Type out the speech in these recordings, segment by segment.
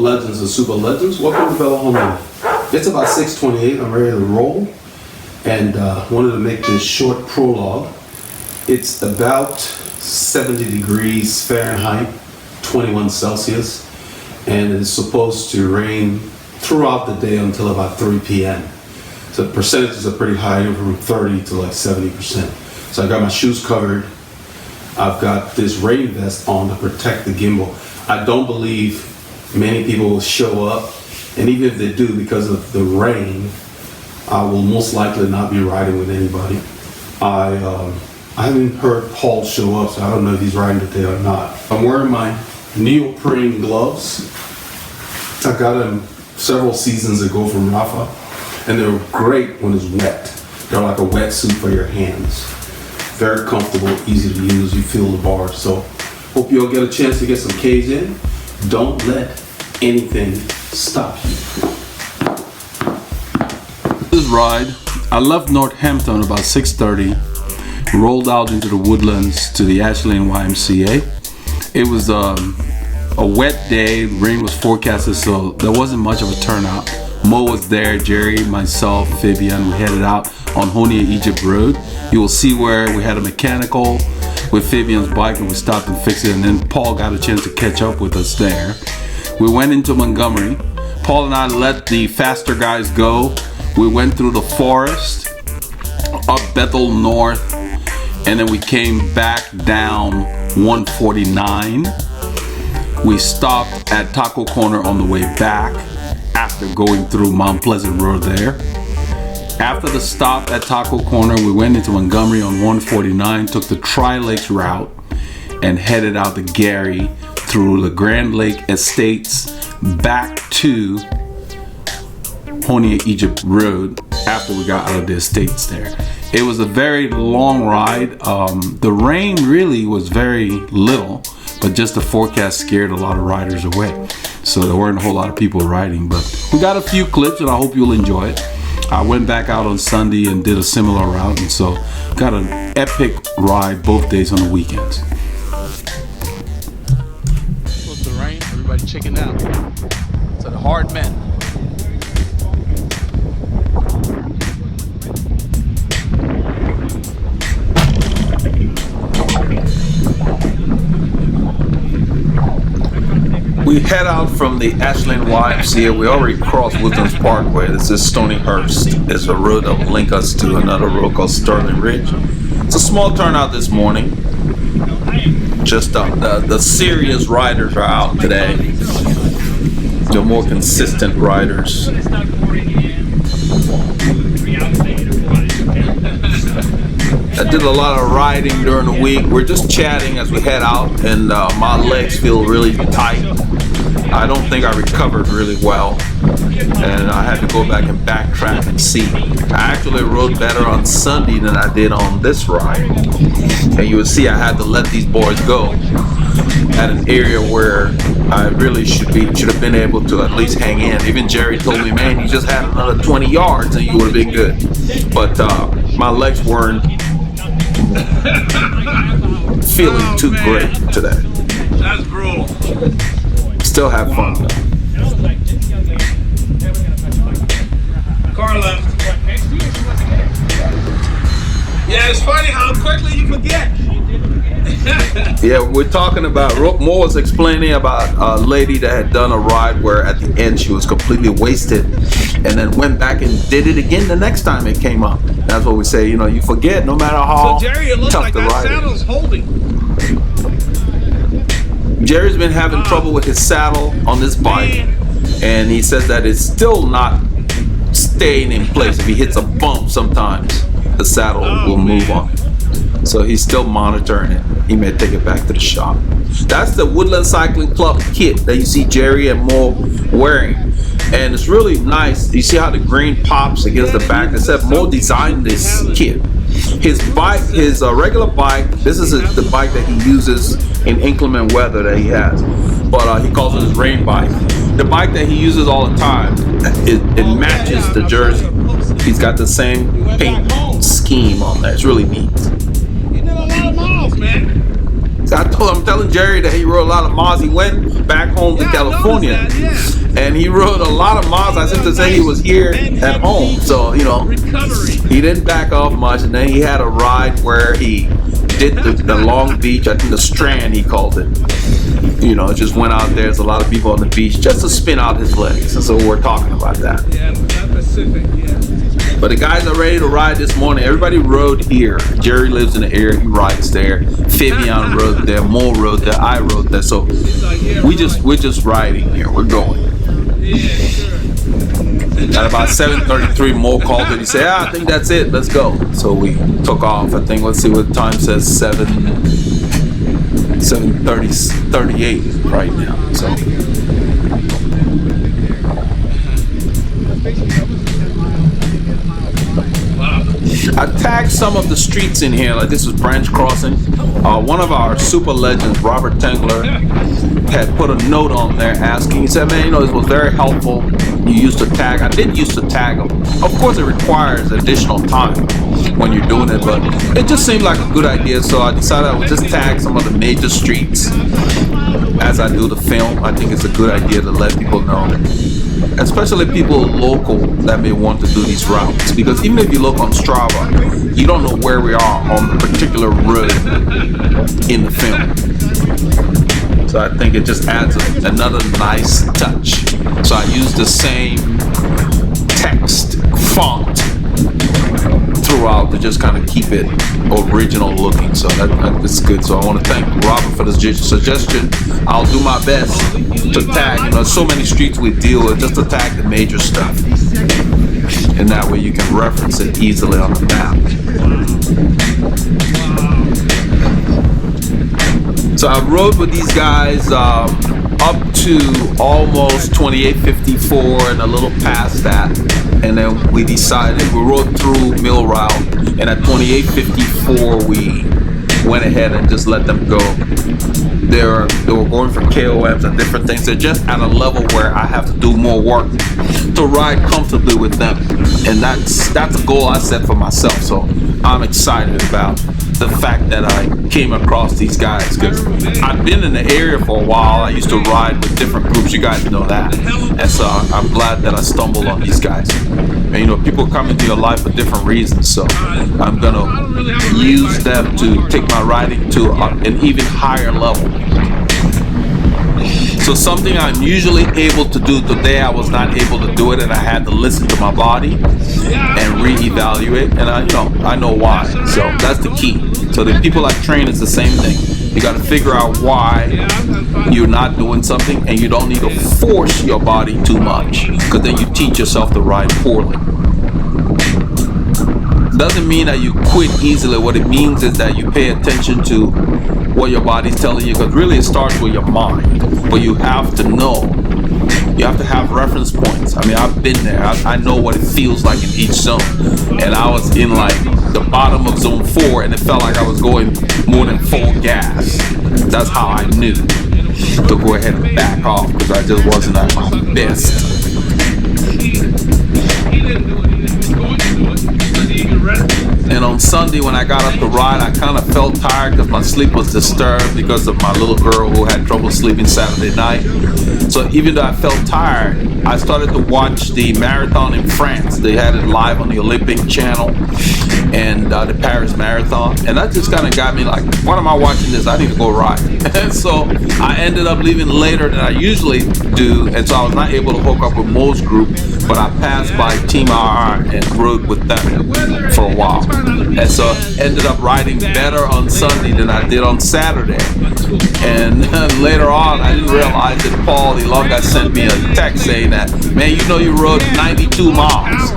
legends and super legends. Welcome to Bella Home. It's about 6:28. I'm ready to roll, and wanted to make this short prologue. It's about 70 degrees Fahrenheit, 21 Celsius, and it is supposed to rain throughout the day until about 3 p.m. So the percentages are pretty high, from 30 to like 70%. So I got my shoes covered. I've got this rain vest on to protect the gimbal. I don't believe many people will show up, and even if they do, because of the rain, I will most likely not be riding with anybody. I haven't heard Paul show up, so I don't know if he's riding today or not. I'm wearing my neoprene gloves. I got them several seasons ago from Rafa, and they're great when it's wet. They're like a wetsuit for your hands. Very comfortable, easy to use. You feel the bar. So hope you'll get a chance to get some K's in. Don't let anything stop you. This ride, I left Northampton about 6:30, rolled out into the woodlands to the Ashland YMCA. It was a wet day, rain was forecasted, so there wasn't much of a turnout. Mo was there, Jerry, myself, Fabian. We headed out on Honia Egypt Road. You will see where we had a mechanical with Fabian's bike, and we stopped and fixed it, and then Paul got a chance to catch up with us there. We went into Montgomery. Paul and I let the faster guys go. We went through the forest, up Bethel North, and then we came back down 149. We stopped at Taco Corner on the way back after going through Mount Pleasant Road there. After the stop at Taco Corner, we went into Montgomery on 149, took the Tri-Lakes route, and headed out to Gary through the Grand Lake Estates back to Honia Egypt Road after we got out of the estates there. It was a very long ride. The rain really was very little, but just the forecast scared a lot of riders away. So there weren't a whole lot of people riding, but we got a few clips and I hope you'll enjoy it. I went back out on Sunday and did a similar route, and so got an epic ride both days on the weekends. Supposed to rain, everybody checking out. So the hard men. We head out from the Ashland YMCA. We already crossed Woodlands Parkway. This is Stonyhurst. It's a road that will link us to another road called Sterling Ridge. It's a small turnout this morning. Just the serious riders are out today. The more consistent riders. I did a lot of riding during the week. We're just chatting as we head out, and my legs feel really tight. I don't think I recovered really well, and I had to go back and backtrack and see. I actually rode better on Sunday than I did on this ride, and you will see I had to let these boys go at an area where I really should have been able to at least hang in. Even Jerry told me, man, you just had another 20 yards and you would have been good. But my legs weren't feeling too great today. That's brutal. Still have fun though. Car left. Yeah, it's funny how quickly you forget. Yeah, we're talking about, Mo was explaining about a lady that had done a ride where at the end she was completely wasted and then went back and did it again the next time it came up. That's what we say, you know, you forget no matter how so Jerry, it looks tough like the that ride saddle's is. holding. Jerry's been having trouble with his saddle on this bike, and he says that it's still not staying in place. If he hits a bump sometimes, the saddle will move on. So he's still monitoring it. He may take it back to the shop. That's the Woodland Cycling Club kit that you see Jerry and Mo wearing. And it's really nice. You see how the green pops against the back? They said Mo designed this kit. His bike, his regular bike, this is the bike that he uses in inclement weather that he has. But he calls it his rain bike. The bike that he uses all the time, it matches the jersey. He's got the same paint scheme on there. It's really neat. You did a lot of miles, man. I'm telling Jerry that he rode a lot of miles. He went back home to California, and he rode a lot of miles. I said to say he was here at home, so he didn't back off much. And then he had a ride where he did the Long Beach, I think the Strand he called it. Just went out there. There's a lot of people on the beach just to spin out his legs, and so we're talking about that. Yeah, Pacific, yeah. But the guys are ready to ride this morning. Everybody rode here. Jerry lives in the area. He rides there. Fabian rode there. Mo rode there. I rode there. So we're just riding here. We're going. Yeah, sure. At about 7:33, Mo called and he said, I think that's it. Let's go. So we took off. I think, let's see what the time says, 7:38 right now. So. I tagged some of the streets in here, like this is Branch Crossing. One of our super legends, Robert Tengler, had put a note on there asking, he said, man, this was very helpful. You used to tag. I did used to tag them. Of course, it requires additional time when you're doing it, but it just seemed like a good idea, so I decided I would just tag some of the major streets as I do the film. I think it's a good idea to let people know, especially people local that may want to do these routes, because even if you look on Strava, you don't know where we are on the particular road in the film. So I think it just adds another nice touch. So I use the same text font throughout to just kind of keep it original looking. So that's good. So I want to thank Robert for this suggestion. I'll do my best to tag, so many streets we deal with, just to tag the major stuff. And that way you can reference it easily on the map. So I rode with these guys up to almost 2854 and a little past that. And then we decided, we rode through Mill Route, and at 2854 we went ahead and just let them go. They were going for KOMs and different things. They're just at a level where I have to do more work to ride comfortably with them. And that's a goal I set for myself. So I'm excited about the fact that I came across these guys, because I've been in the area for a while. I used to ride with different groups, you guys know that, and so I'm glad that I stumbled on these guys. And people come into your life for different reasons, so I'm gonna use them to take my riding to an even higher level. So something I'm usually able to do, today I was not able to do it, and I had to listen to my body and reevaluate, and I know why. So that's the key. So the people I train, is the same thing. You got to figure out why you're not doing something, and you don't need to force your body too much, because then you teach yourself to ride poorly. Doesn't mean that you quit easily. What it means is that you pay attention to what your body's telling you, because really it starts with your mind. But you have to know. You have to have reference points. I mean, I've been there. I know what it feels like in each zone. And I was in like the bottom of zone 4, and it felt like I was going more than full gas. That's how I knew to go ahead and back off, because I just wasn't at my best. And on Sunday when I got up to ride, I kind of felt tired because my sleep was disturbed because of my little girl who had trouble sleeping Saturday night. So even though I felt tired, I started to watch the marathon in France. They had it live on the Olympic channel, and the Paris Marathon. And that just kind of got me like, why am I watching this? I need to go ride. And so I ended up leaving later than I usually do. And so I was not able to hook up with Mo's group, but I passed by Team RR and rode with them for a while. And so ended up riding better on Sunday than I did on Saturday. And later on, I didn't realize that Paul DeLonga sent me a text saying that, man, you rode 92 miles.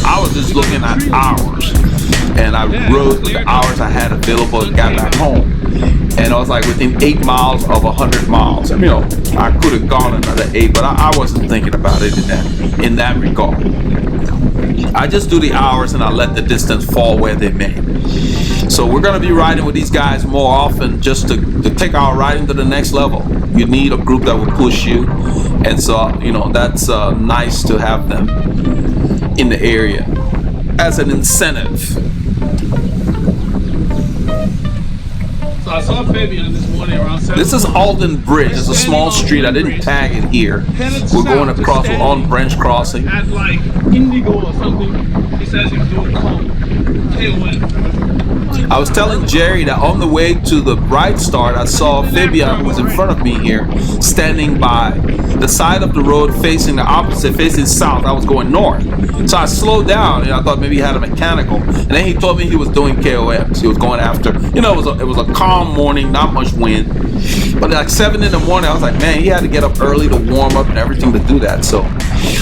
I was just looking at hours, and I rode the hours I had available and got back home. And I was like within 8 miles of 100 miles. I could have gone another 8, but I wasn't thinking about it in that regard. I just do the hours and I let the distance fall where they may. So we're going to be riding with these guys more often, just to take our riding to the next level. You need a group that will push you. And so, that's nice to have them in the area as an incentive. So I saw Fabian this morning around 7. This is Alden Bridge. It's a small street. I didn't tag it here. We're going across. We're on Branch Crossing. At like Indigo or something. He says he was doing KOM. I was telling Jerry that on the way to the Bright Start, I saw Fabian, who was in front of me here, standing by the side of the road facing the opposite, facing south. I was going north. So I slowed down, and I thought maybe he had a mechanical. And then he told me he was doing KOMs. He was going after, it was a calm morning, not much wind. But at like 7 in the morning, I was like, man, he had to get up early to warm up and everything to do that. So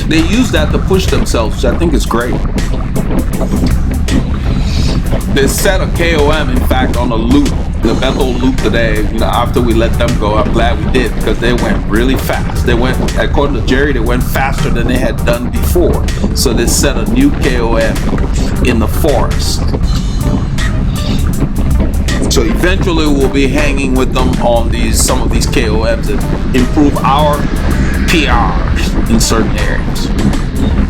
they use that to push themselves, which I think is great. They set a KOM, in fact, on a loop, the Bethel loop today. After we let them go, I'm glad we did, because they went really fast. They went, according to Jerry, they went faster than they had done before. So they set a new KOM in the forest. So eventually we'll be hanging with them on some of these KOMs and improve our PRs in certain areas.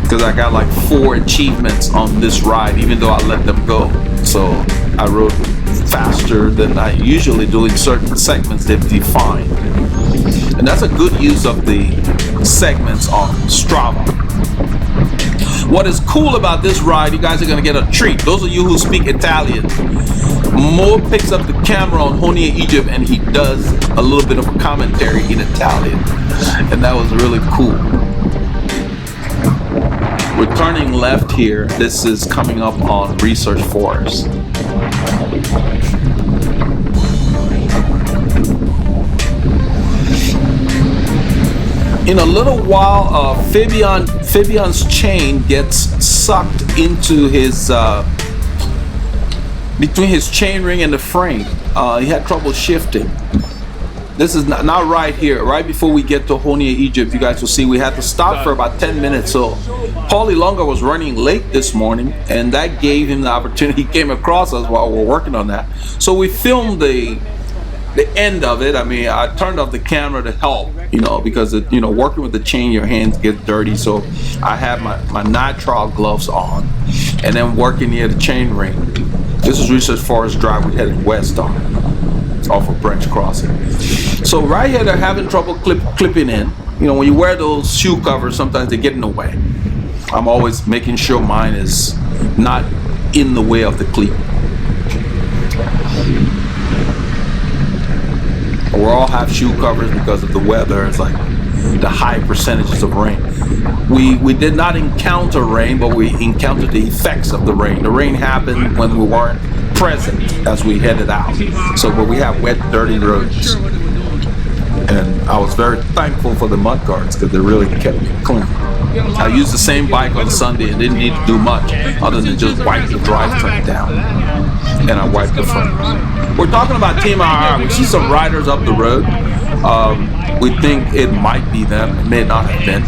Because I got like 4 achievements on this ride, even though I let them go. So I rode faster than I usually do in certain segments they've defined. And that's a good use of the segments on Strava. What is cool about this ride, you guys are going to get a treat. Those of you who speak Italian, Mo picks up the camera on Honia Egypt and he does a little bit of a commentary in Italian. And that was really cool. We're turning left here. This is coming up on Research Forest. In a little while, Fabian's chain gets sucked into his between his chain ring and the frame. He had trouble shifting. This is not right here, right before we get to Honia Egypt. You guys will see we had to stop for about 10 minutes. So Paulie Longa was running late this morning, and that gave him the opportunity. He came across us while we're working on that. So we filmed the end of it. I mean, I turned off the camera to help, because working with the chain, your hands get dirty. So I had my nitrile gloves on, and then working near the chain ring. This is Research Forest Drive. We're heading west on. Off of Branch Crossing. So right here they're having trouble clipping in. When you wear those shoe covers, sometimes they get in the way. I'm always making sure mine is not in the way of the cleat. We all have shoe covers because of the weather. It's like the high percentages of rain. We did not encounter rain, but we encountered the effects of the rain. The rain happened when we weren't present as we headed out. But we have wet, dirty roads. And I was very thankful for the mud guards because they really kept me clean. I used the same bike on Sunday and didn't need to do much other than just wipe the drivetrain down. And I wiped the front. We're talking about Team RR. We see some riders up the road. We think it might be them. It may not have been.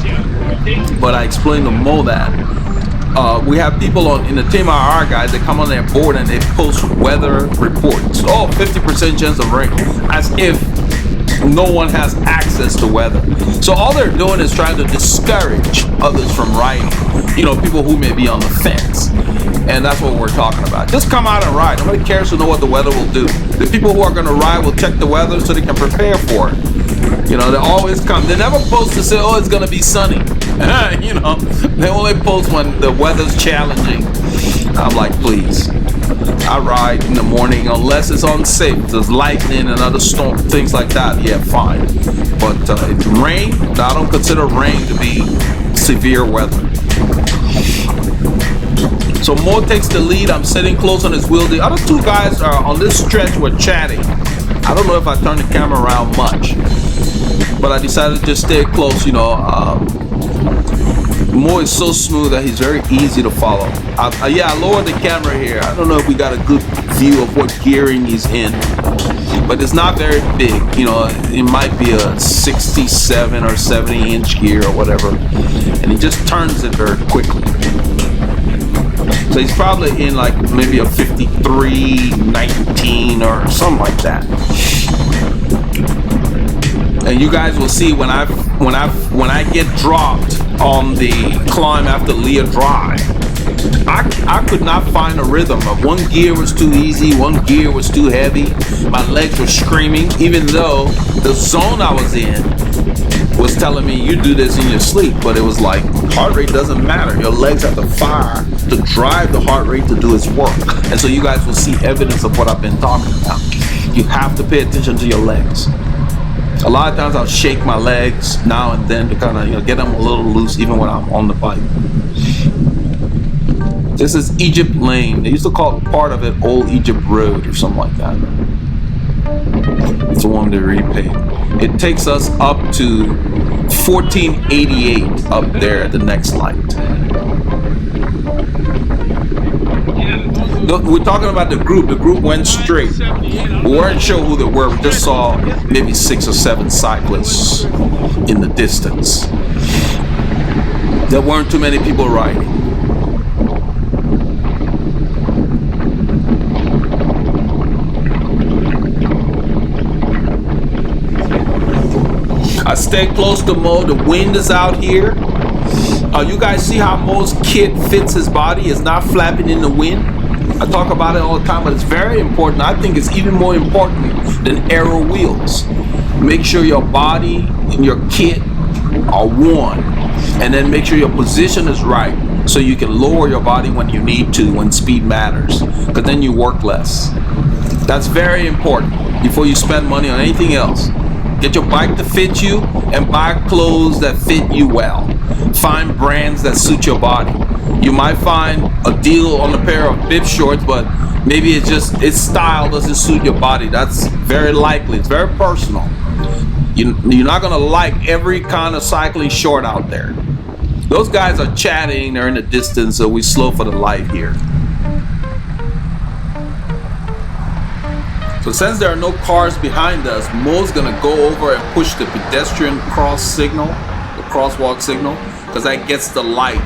But I explained to Mo that we have people in the Team RR guys that come on their board and they post weather reports. 50% chance of rain. As if no one has access to weather. So all they're doing is trying to discourage others from riding. People who may be on the fence. And that's what we're talking about. Just come out and ride. Nobody cares to know what the weather will do. The people who are going to ride will check the weather so they can prepare for it. They always come. They never post to say, it's going to be sunny. They only post when the weather's challenging. I'm like, please. I ride in the morning unless it's unsafe. There's lightning and other storm, things like that. Yeah, fine. But if rain, I don't consider rain to be severe weather. So Mo takes the lead. I'm sitting close on his wheel. The other 2 guys are on this stretch were chatting. I don't know if I turned the camera around much, but I decided to just stay close. Mo is so smooth that he's very easy to follow. I lowered the camera here. I don't know if we got a good view of what gearing he's in, but it's not very big. It might be a 67 or 70 inch gear or whatever, and he just turns it very quickly. So he's probably in like maybe a 53-19 or something like that. And you guys will see when I get dropped on the climb after Leah Drive, I could not find a rhythm. One gear was too easy, one gear was too heavy. My legs were screaming, even though the zone I was in was telling me you do this in your sleep. But it was like, heart rate doesn't matter. Your legs have to fire to drive the heart rate to do its work. And so you guys will see evidence of what I've been talking about. You have to pay attention to your legs. A lot of times I'll shake my legs now and then to kind of, get them a little loose even when I'm on the bike. This is Egypt Lane. They used to call part of it Old Egypt Road or something like that. It's the one they repaved. It takes us up to 1488 up there at the next light. We're talking about the group. The group went straight. We weren't sure who they were. We just saw maybe 6 or 7 cyclists in the distance. There weren't too many people riding. I stay close to Mo. The wind is out here. You guys see how Mo's kit fits his body? It's not flapping in the wind. I talk about it all the time, but it's very important. I think it's even more important than aero wheels. Make sure your body and your kit are worn, and then make sure your position is right so you can lower your body when you need to, when speed matters, because then you work less. That's very important before you spend money on anything else. Get your bike to fit you and buy clothes that fit you well. Find brands that suit your body. You might find a deal on a pair of bib shorts, but maybe its style doesn't suit your body. That's very likely. It's very personal. You're not gonna like every kind of cycling short out there. Those guys are chatting, they're in the distance, so we slow for the light here. So since there are no cars behind us, Mo's gonna go over and push the pedestrian cross signal, the crosswalk signal, because that gets the light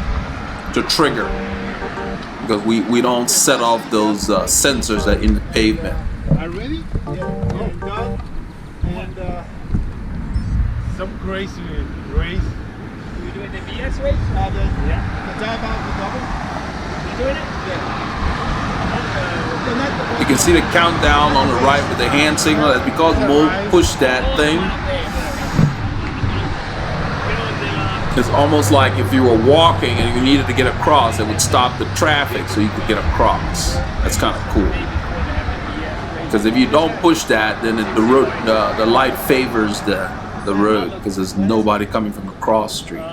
to trigger. Because we don't set off those sensors that are in the pavement. Are you ready? Yeah, done. And some crazy race. You doing the BS race? Yeah. The dive out the double. You doing it? Yeah. You can see the countdown on the right with the hand signal. That's because Mo pushed that thing. It's almost like if you were walking and you needed to get across, it would stop the traffic so you could get across. That's kind of cool. Because if you don't push that, then the light favors the road because there's nobody coming from the cross street.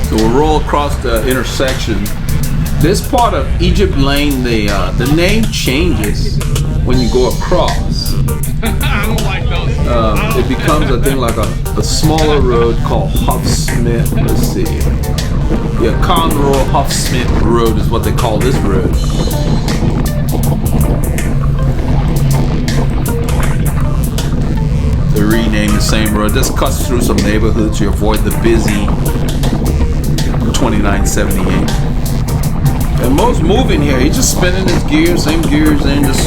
So we'll roll across the intersection. This part of Egypt Lane, the name changes when you go across. I don't like those. It becomes, I think, like a smaller road called Huff Smith. Let's see. Yeah, Conroe Huff Smith Road is what they call this road. They renamed the same road. This cuts through some neighborhoods to avoid the busy 2978. And Mo's moving here. He's just spinning his gears, same gears, and just,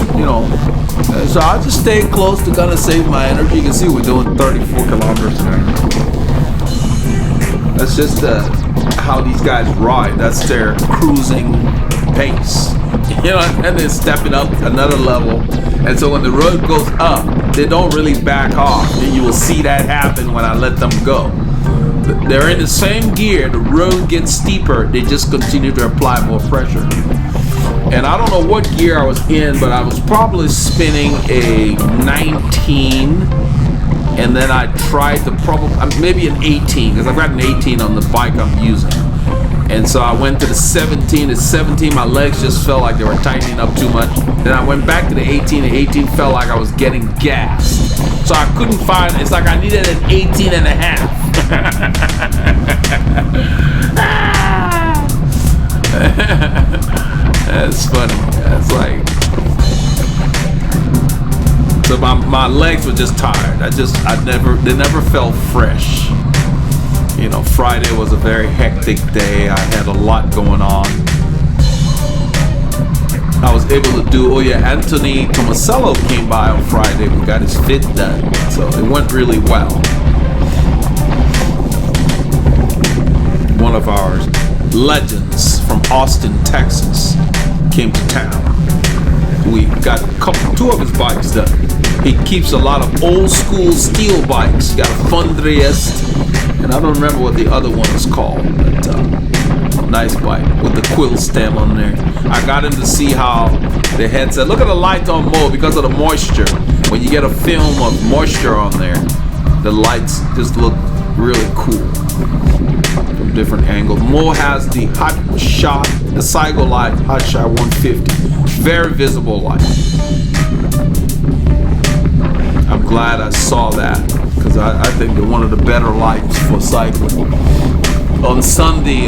So I just stay close to kind of save my energy. You can see we're doing 34 kilometers an hour. That's just how these guys ride. That's their cruising pace. And they're stepping up another level. And so when the road goes up, they don't really back off. And you will see that happen when I let them go. They're in the same gear. The road gets steeper. They just continue to apply more pressure. And I don't know what gear I was in, but I was probably spinning a 19, and then I tried to maybe an 18, because I've got an 18 on the bike I'm using. And so I went to the 17. At 17, my legs just felt like they were tightening up too much. Then I went back to the 18, and 18 felt like I was getting gassed. So I couldn't find, it's like I needed an 18 and a half. That's funny. That's like, so my legs were just tired. They never felt fresh. Friday was a very hectic day. I had a lot going on. I was able to do. Oh yeah, Anthony Tomasello came by on Friday. We got his fit done, so it went really well. One of our legends from Austin, Texas, came to town. We got two of his bikes done. He keeps a lot of old school steel bikes. He got a Fundriest, and I don't remember what the other one is called, but nice bike with the quill stem on there. I got him to see how the headset. Look at the lights on Mo because of the moisture. When you get a film of moisture on there, the lights just look really cool from different angles. Mo has the Hot Shot, the Saigo light, Hot Shot 150. Very visible light. I'm glad I saw that because I think they're one of the better lights for cycling. On Sunday,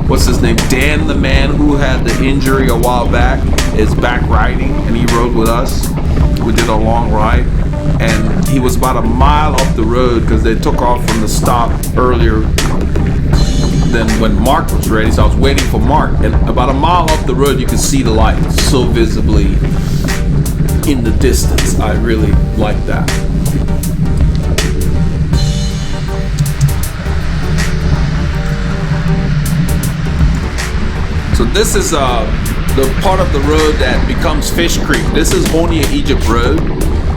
what's his name? Dan, the man who had the injury a while back, is back riding, and he rode with us. We did a long ride, and he was about a mile up the road because they took off from the stop earlier than when Mark was ready. So I was waiting for Mark, and about a mile up the road, you could see the lights so visibly in the distance. I really like that. So this is the part of the road that becomes Fish Creek. This is Honia Egypt Road.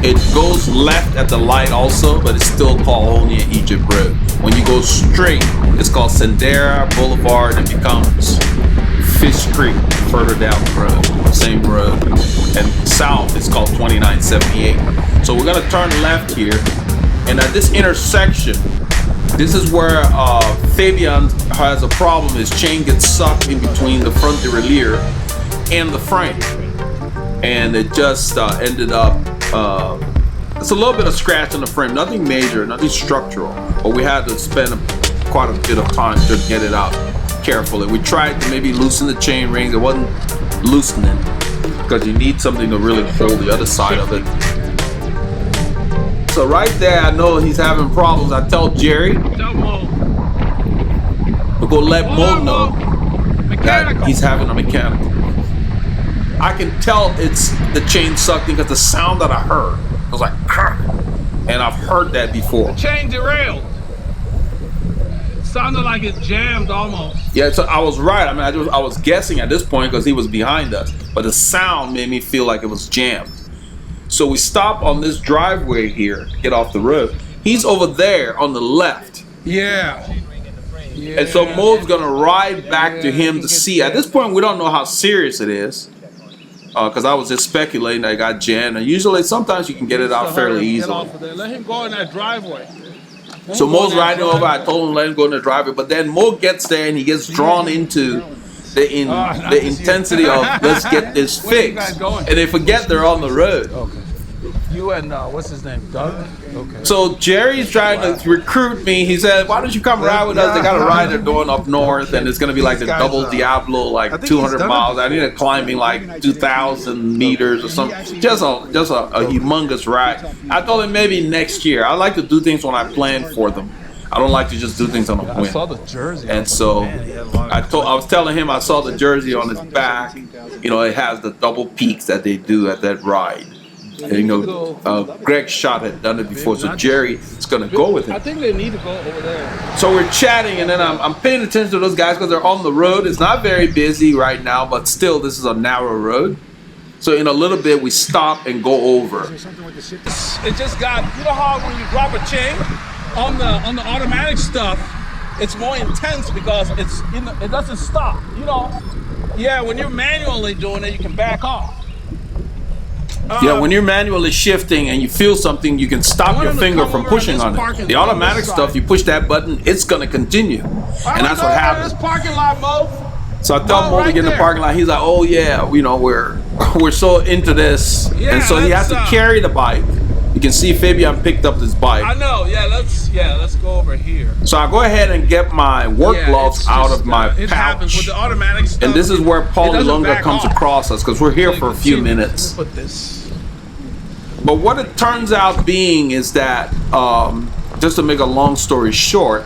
It goes left at the light also, but it's still called Honia Egypt Road. When you go straight, it's called Sendera Boulevard and becomes Fish Creek further down the road, same road. And south, it's called 2978. So we're gonna turn left here, and at this intersection, this is where Fabian has a problem. His chain gets sucked in between the front derailleur and the frame, and it just ended up. It's a little bit of scratch on the frame, nothing major, nothing structural, but we had to spend quite a bit of time to get it out carefully. We tried to maybe loosen the chain rings. It wasn't loosening because you need something to really hold the other side of it. So right there, I know he's having problems. I tell Jerry, Tell Mo. we're gonna let Mo know that Mechanical. he's having a mechanical. I can tell it's the chain sucking because the sound that I heard was like, "Krr," and I've heard that before. Chain derailed. Sounded like it jammed almost. Yeah, so I was right. I mean, I was guessing at this point because he was behind us, but the sound made me feel like it was jammed. So we stop on this driveway here, get off the road. He's over there on the left. Yeah. And so Mo's gonna ride back to him to see. At this point, we don't know how serious it is, because I was just speculating that I got jammed. And usually, sometimes you can get it out fairly Get easily. off of there. Let him go in that driveway. So Mo's riding over. I told him let him go in the driveway, but then Mo gets there and he gets drawn into the intensity of let's get this fixed, and they forget they're on the road. Okay. You and what's his name, Doug? Okay. So Jerry's trying to recruit me. He said, "Why don't you come ride with us? They got a ride they're doing up north, and it's gonna be like the double Diablo, like 200 miles. I need a climbing like 2,000 meters or something. Just a humongous ride." I told him maybe next year. I like to do things when I plan for them. I don't like to just do things on a I whim. saw the jersey. And so I was telling him I saw the jersey on his back. You know, it has the double peaks that they do at that ride. And, you know, Greg Schott had done it before, so Jerry is going to go with I him. think they need to go over there. So we're chatting, and then I'm paying attention to those guys because they're on the road. It's not very busy right now, but still, this is a narrow road. So in a little bit, we stop and go over. It just got, you know how when you drop a chain on the automatic stuff, it's more intense because it doesn't stop. You know, yeah. When you're manually doing it, you can back off. Yeah, when you're manually shifting and you feel something, you can stop your finger from pushing on it. The automatic stuff, you push that button, it's gonna continue, and that's what happens. This parking lot, Mo. So I tell Mo to get in the parking lot. He's like, "Oh yeah, you know we're so into this," Yeah, and so he has to carry the bike. You can see Fabian picked up his bike. I know. Yeah, let's go over here. So I go ahead and get my work gloves out of my It happens with pouch, the automatic stuff. and this is where Paulie doesn't Lunga back comes off. across us because we're here So for you a can few see- minutes. Put this. But what it turns out being is that, just to make a long story short,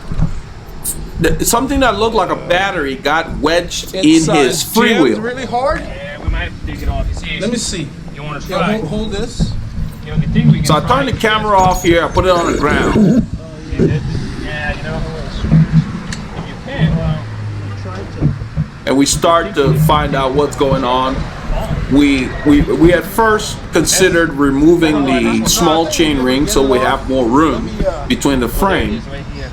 something that looked like a battery got wedged in his Jammed freewheel. really hard. Yeah, we might have take it off. You see? Let me see. You want to Yeah, try? hold this. You know, the thing we can So I try. turned the camera off here. I put it on the ground, Yeah, you know, if you can, and we start to find out what's going on. We at first considered removing the small chain ring so we have more room between the frame,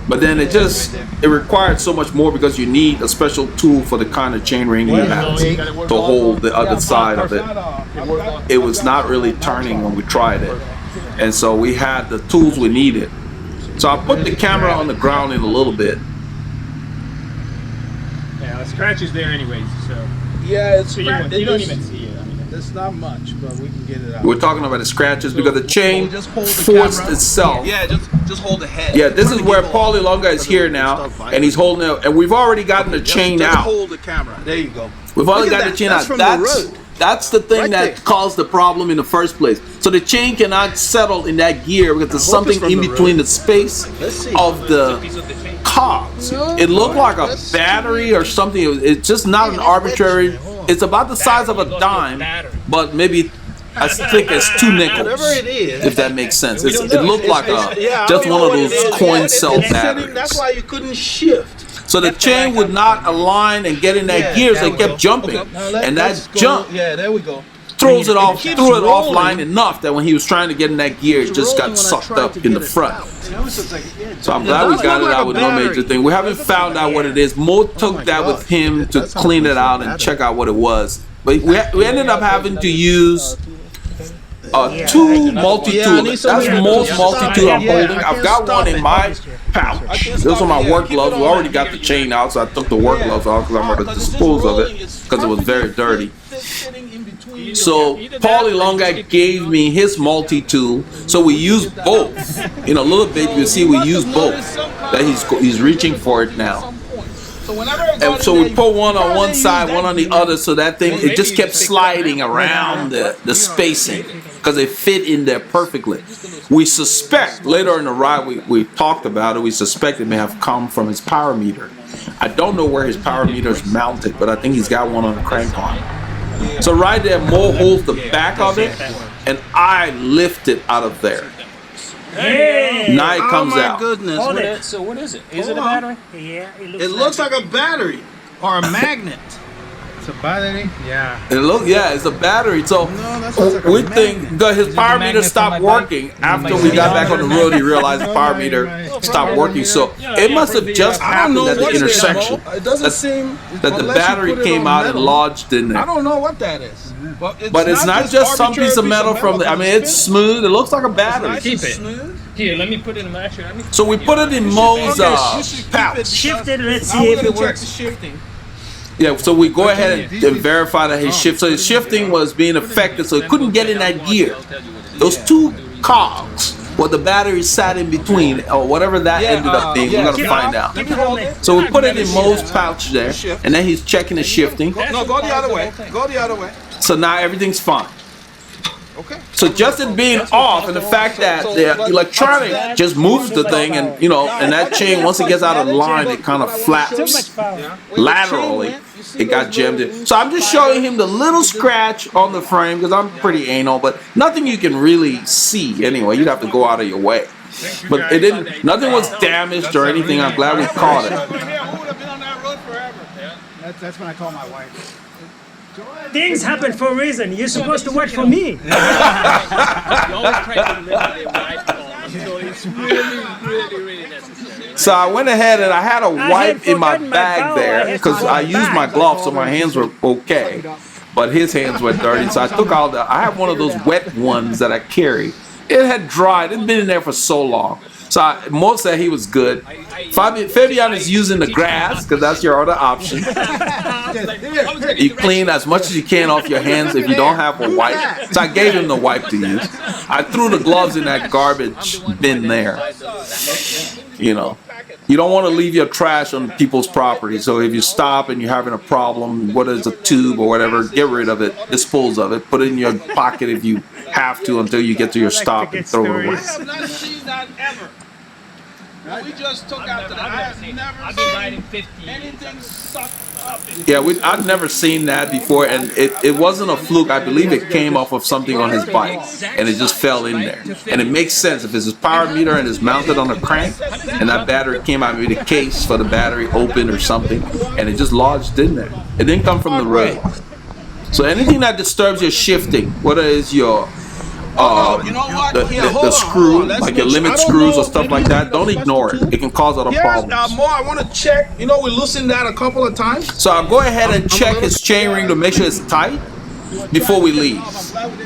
but then it required so much more because you need a special tool for the kind of chain ring you have to hold the other side of it. It was not really turning when we tried it, and so we had the tools we needed. So I put the camera on the ground in a little bit. yeah, the scratch is there anyways, so. Yeah, it's So you don't even see it. I mean, It's not much, but we can get it out. We're talking about the scratches because the chain Just hold the forced camera. itself. Yeah, just hold the head. Yeah, this is where Paulie Longa is here now, and he's holding it, and we've already gotten the chain Just out. hold the camera. There you go. We've already Look at got the that. chain That's out. from the road. That's the thing Right that there. caused the problem in the first place. So the chain cannot settle in that gear because there's hope it's something from in the between road. the space Let's see. of the cogs. It looked like a battery or something. It's just not an arbitrary. It's about the size of a dime, but maybe as thick as 2 nickels. Whatever it is. If that makes sense. It looked like Yeah, I just don't one know of what it those is. coin Yeah, cell it's sitting- batteries. That's why you couldn't shift. So the chain would not align and get in that gear, so it kept jumping. And that jump Yeah, there we go. throws it off, keeps threw it rolling. offline enough that when he was trying to get in that gear, it just got sucked up in the front. So I'm glad we got it out with no major thing. We haven't found out what it is. Mo took that with him to clean it out and check out what it was. But we ended up having to use two multi-tool. That's the most multi-tool I'm holding. I've got one in my pouch. Those are my work gloves. We already got the chain out, so I took the work gloves off because I'm going to dispose of it because it was very dirty. So Paulie Longa gave me his multi-tool, so we use both. In a little bit, you'll see we use both. That he's reaching for it now. And so we put one on one side, one on the other, so that thing, it just kept sliding around the spacing because it fit in there perfectly. We suspect, later in the ride, we talked about it, we suspect it may have come from his power meter. I don't know where his power meter is mounted, but I think he's got one on the crank arm. So right there, Mo holds the back of it, and I lift it out of there. Now it comes oh my out. goodness. Hold it. So what is it? Is it a battery? Yeah, It looks like a battery or a magnet. It's a battery. Yeah. It's a battery. So that sounds like a we magnet. think that his power meter magnet stopped from my working bike? after we got back on the road. He realized the power meter stopped working. So it must have just happened at the intersection It doesn't seem that the unless you battery put it came on out and metal. lodged in I there. don't know what that is. But it's not just some piece of metal from the. I mean, it's smooth. It looks like a battery. Keep it. Here, let me put it in my shirt. So we put it in Mo's pouch. Shift it, let's Now see we're if gonna it check works. the shifting. Yeah, so we go ahead and verify that his shift. So his shifting was being affected, so it couldn't get in that gear. Those two cogs, what the battery sat in between, or whatever that ended up being, we're gonna find out. Keep it on there. So we put it in Mo's pouch there, and then he's checking the shifting. No, go the other way. Go the other way. So now everything's fine. Okay. So just it being off, and the fact that the electronic just moves the thing, and and that chain, once it gets out of line, it kind of Too flaps much power. laterally. It got jammed in. So I'm just showing him the little scratch on the frame because I'm pretty anal, but nothing you can really see anyway. You'd have to go out of your way. But it didn't. Nothing was damaged or anything. I'm glad we caught it. That's when I call my wife. Things happen for a reason. You're supposed to work for me. You always try to limit it right until it's really necessary. So I went ahead and I had a had wipe in my forgotten my bag towel. there I had because to I go used my back. gloves, so my hands were okay. But his hands were dirty, so I took all the. I have one of those wet ones that I carry. It had dried. It'd been in there for so long. So Mo said he was good. Fabian is using the grass because that's your other option. You clean as much as you can off your hands if you don't have a wipe. So I gave him the wipe to use. I threw the gloves in that garbage bin there. You don't want to leave your trash on people's property. So if you stop and you're having a problem, whether it's a tube or whatever, get rid of it, dispose of it, put it in your pocket if you have to until you get to your stop and throw it away. I have not seen that ever. We just took out the. I have never I've been riding seen 50. anything suck Yeah, I'd never seen that before, and it wasn't a fluke. I believe it came off of something on his bike, and it just fell in there. And it makes sense if it's his power meter and it's mounted on a crank, and that battery came out, maybe the case for the battery open or something, and it just lodged in there. It didn't come from the road. So anything that disturbs your shifting, whether it's your the screw, like your limit screws or stuff like that, don't ignore it. It can cause other problems. More, I want to check. We loosened that a couple of times. So I'll go ahead and check his chain ring to make sure it's tight before we leave.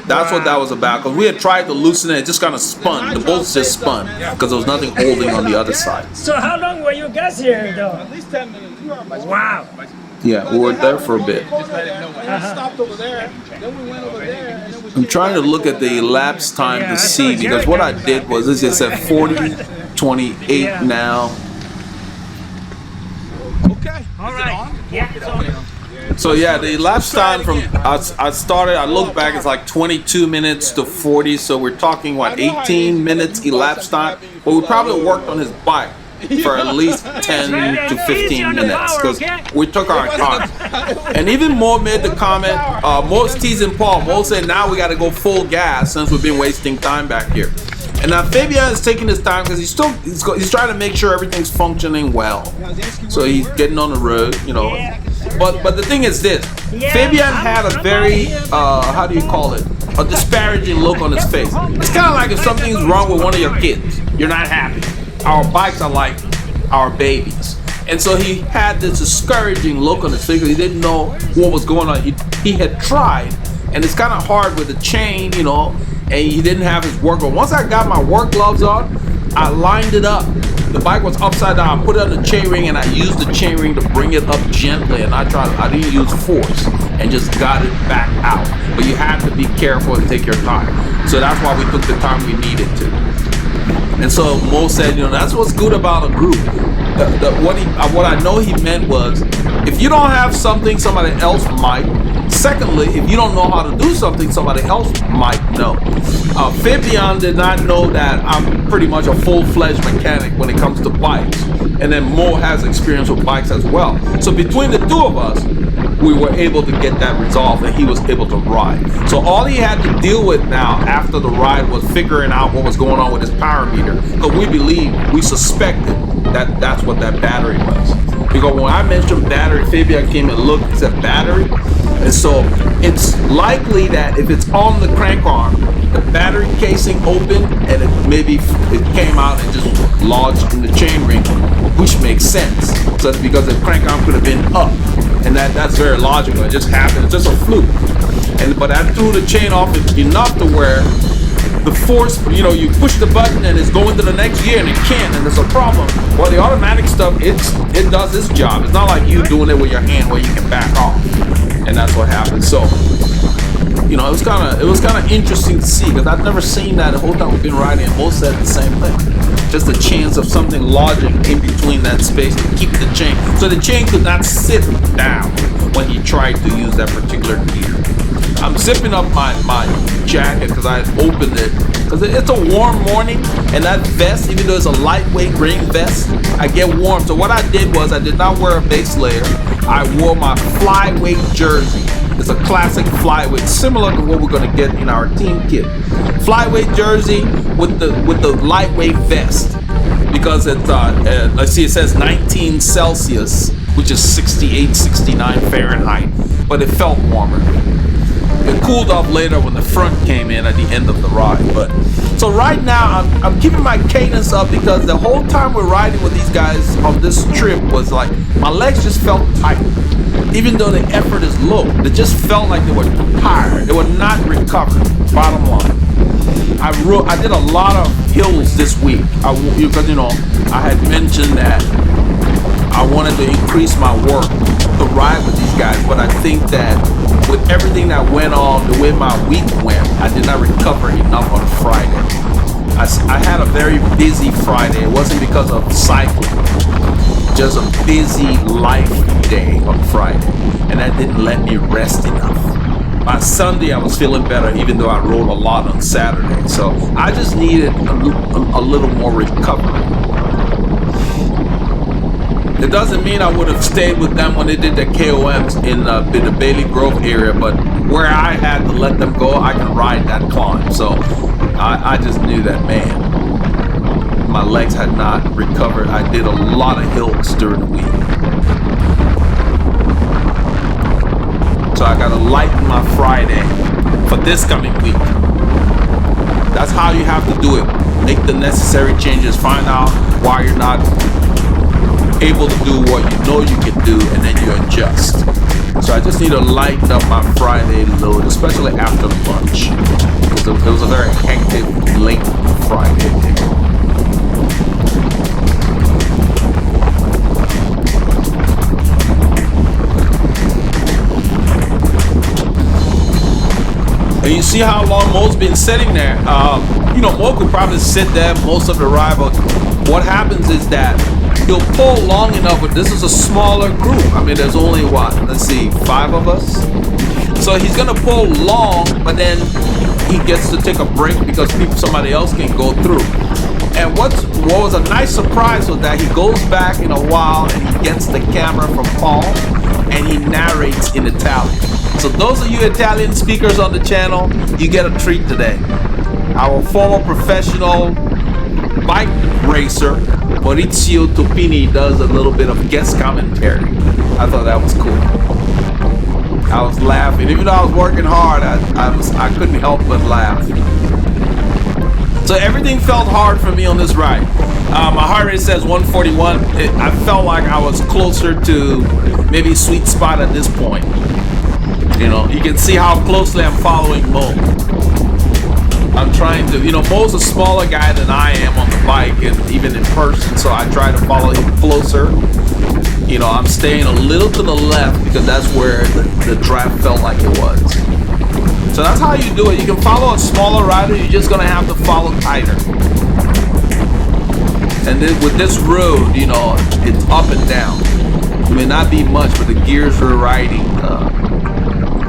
That's what that was about. Because we had tried to loosen it, it just kind of spun. The bolts just spun because there was nothing holding on the other side. So how long were you guys here though? At least 10 minutes. Wow. Yeah, we were there for a bit. Stopped over there. Then we went over there. I'm trying to look at the elapsed time to see, because what I did was this is at 40:28 now. Okay. All right. Yeah. It's on. So yeah, the elapsed time from I looked back, it's like 22 minutes to 40. So we're talking 18 minutes elapsed time. But we probably worked on his bike for at least 10 to 15 minutes because we took our time. And even Mo made the comment, Mo's teasing Paul. Mo said now we got to go full gas since we've been wasting time back here. And now Fabian is taking his time because he's trying to make sure everything's functioning well. So he's getting on the road, But the thing is this, Fabian had a very, how do you call it? A disparaging look on his face. It's kind of like if something's wrong with one of your kids, you're not happy. Our bikes are like our babies. And so he had this discouraging look on his face because he didn't know what was going on. He had tried, and it's kind of hard with the chain, and he didn't have his work glove. Once I got my work gloves on, I lined it up. The bike was upside down. I put it on the chainring, and I used the chainring to bring it up gently. And I didn't use force, and just got it back out. But you have to be careful and take your time. So that's why we took the time we needed to. And so Mo said, that's what's good about a group. What I know he meant was, if you don't have something, somebody else might. Secondly, if you don't know how to do something, somebody else might know. Fabian did not know that I'm pretty much a full-fledged mechanic when it comes to bikes. And then Mo has experience with bikes as well. So between the two of us, we were able to get that resolved, and he was able to ride. So all he had to deal with now after the ride was figuring out what was going on with his power meter. Because we suspected that that's what that battery was. Because when I mentioned battery, Fabian came and looked and said battery. And so it's likely that if it's on the crank arm, the battery casing opened and it came out and just lodged in the chain ring, which makes sense. So because the crank arm could have been up, and that's very logical. It just happened. It's just a fluke. But I threw the chain off enough to where the force, you push the button and it's going to the next gear and it can't, and there's a problem. Well, the automatic stuff, it does its job. It's not like you doing it with your hand where you can back off, and that's what happened. So, it was kind of interesting to see because I've never seen that the whole time we've been riding, and both said the same thing. Just a chance of something lodging in between that space to keep the chain. So the chain could not sit down when he tried to use that particular gear. I'm zipping up my jacket because I had opened it because it's a warm morning, and that vest, even though it's a lightweight rain vest, I get warm. So what I did was I did not wear a base layer. I wore my flyweight jersey. It's a classic flyweight, similar to what we're going to get in our team kit. Flyweight jersey with the lightweight vest because it let's see, it says 19 Celsius, which is 68, 69 Fahrenheit, but it felt warmer. It cooled off later when the front came in at the end of the ride. But so right now I'm keeping my cadence up because the whole time we're riding with these guys on this trip was like my legs just felt tight. Even though the effort is low, they just felt like they were tired. They were not recovered. Bottom line, I did a lot of hills this week because I had mentioned that I wanted to increase my work to ride with these guys, but I think that with everything that went on, the way my week went, I did not recover enough on Friday. I had a very busy Friday. It wasn't because of cycling, just a busy life day on Friday, and that didn't let me rest enough. By Sunday, I was feeling better, even though I rode a lot on Saturday. So I just needed a little more recovery. It doesn't mean I would have stayed with them when they did the KOMs in the Bailey Grove area, but where I had to let them go, I can ride that climb. So I just knew that, man, my legs had not recovered. I did a lot of hills during the week. So I gotta lighten my Friday for this coming week. That's how you have to do it. Make the necessary changes, find out why you're not able to do what you know you can do, and then you adjust. So I just need to lighten up my Friday load, especially after lunch. Because it was a very hectic, late Friday day. And you see how long Mo's been sitting there. You know, Mo could probably sit there most of the ride, but what happens is that he'll pull long enough, but this is a smaller group. I mean, there's only what, let's see, 5 of us. So he's gonna pull long, but then he gets to take a break because somebody else can go through. And what was a nice surprise was that he goes back in a while and he gets the camera from Paul and he narrates in Italian. So those of you Italian speakers on the channel, you get a treat today. Our former professional bike racer, Maurizio Topini, does a little bit of guest commentary. I thought that was cool. I was laughing. Even though I was working hard, I couldn't help but laugh. So everything felt hard for me on this ride. My heart rate says 141. I felt like I was closer to maybe sweet spot at this point. You know, you can see how closely I'm following Mo. I'm trying to, you know, Mo's a smaller guy than I am on the bike and even in person, so I try to follow him closer. You know, I'm staying a little to the left because that's where the draft felt like it was. So that's how you do it. You can follow a smaller rider, you're just gonna have to follow tighter. And then with this road, you know, it's up and down. It may not be much, but the gears are riding.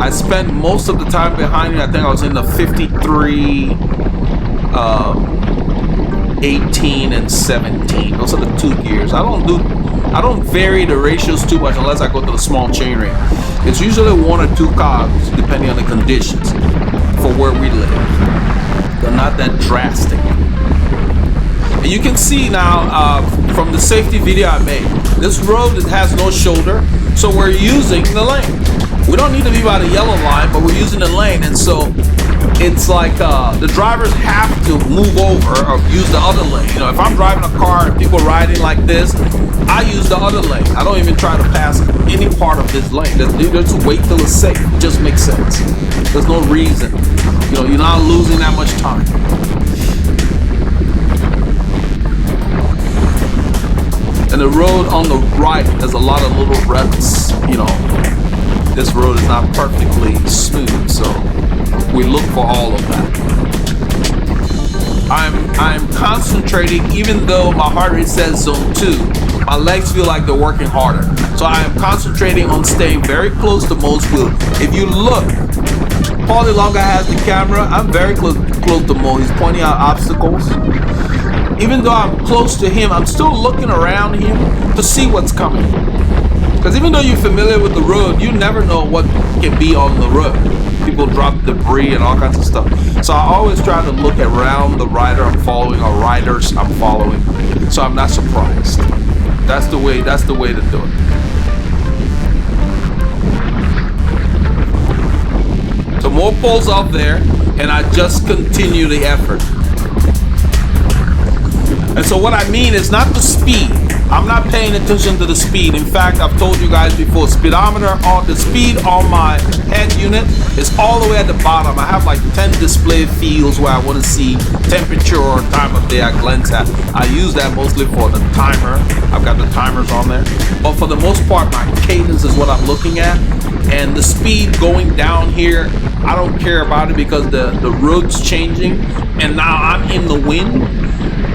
I spent most of the time behind me. I think I was in the 53, 18, and 17. Those are the 2 gears. I don't vary the ratios too much unless I go to the small chainring. It's usually 1 or 2 cogs depending on the conditions for where we live. They're not that drastic. And you can see now from the safety video I made, this road has no shoulder, so we're using the lane. We don't need to be by the yellow line, but we're using the lane, and so it's like the drivers have to move over or use the other lane. You know, if I'm driving a car and people riding like this, I use the other lane. I don't even try to pass any part of this lane. Just wait till it's safe. It just makes sense. There's no reason. You know, you're not losing that much time. And the road on the right, there's a lot of little ruts, you know. This road is not perfectly smooth, so we look for all of that. I'm concentrating, even though my heart rate says zone 2, my legs feel like they're working harder. So I am concentrating on staying very close to Mo's wheel. If you look, Paul DeLonga has the camera. I'm very close to Mo. He's pointing out obstacles. Even though I'm close to him, I'm still looking around him to see what's coming. Because even though you're familiar with the road, you never know what can be on the road. People drop debris and all kinds of stuff. So I always try to look around the rider I'm following or riders I'm following, so I'm not surprised. That's the way to do it. So more pulls up there, and I just continue the effort. And so what I mean is not the speed. I'm not paying attention to the speed. In fact, I've told you guys before, speedometer on the speed on my head unit is all the way at the bottom. I have like 10 display fields where I want to see temperature or time of day I glance at. I use that mostly for the timer. I've got the timers on there. But for the most part, my cadence is what I'm looking at. And the speed going down here, I don't care about it because the road's changing. And now I'm in the wind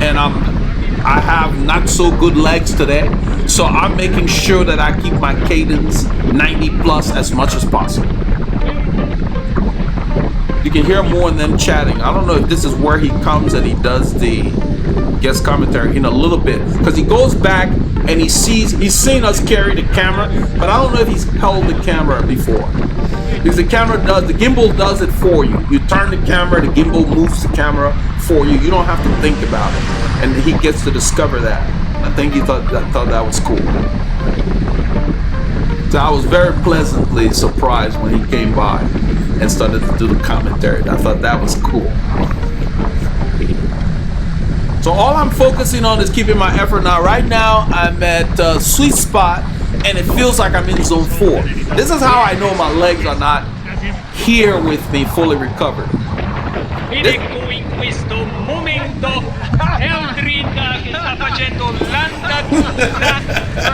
and I have not so good legs today, so I'm making sure that I keep my cadence 90 plus as much as possible. You can hear more of them chatting. I don't know if this is where he comes and he does the guest commentary in a little bit, because he goes back and he's seen us carry the camera, but I don't know if he's held the camera before. Because the gimbal does it for you. You turn the camera, the gimbal moves the camera for you. You don't have to think about it. And he gets to discover that. I think he thought that was cool. So I was very pleasantly surprised when he came by and started to do the commentary. I thought that was cool. So all I'm focusing on is keeping my effort now. Right now, I'm at sweet spot, and it feels like I'm in zone 4. This is how I know my legs are not here with me, fully recovered. Ed ecco in questo momento Eldrin che sta facendo l'andatura,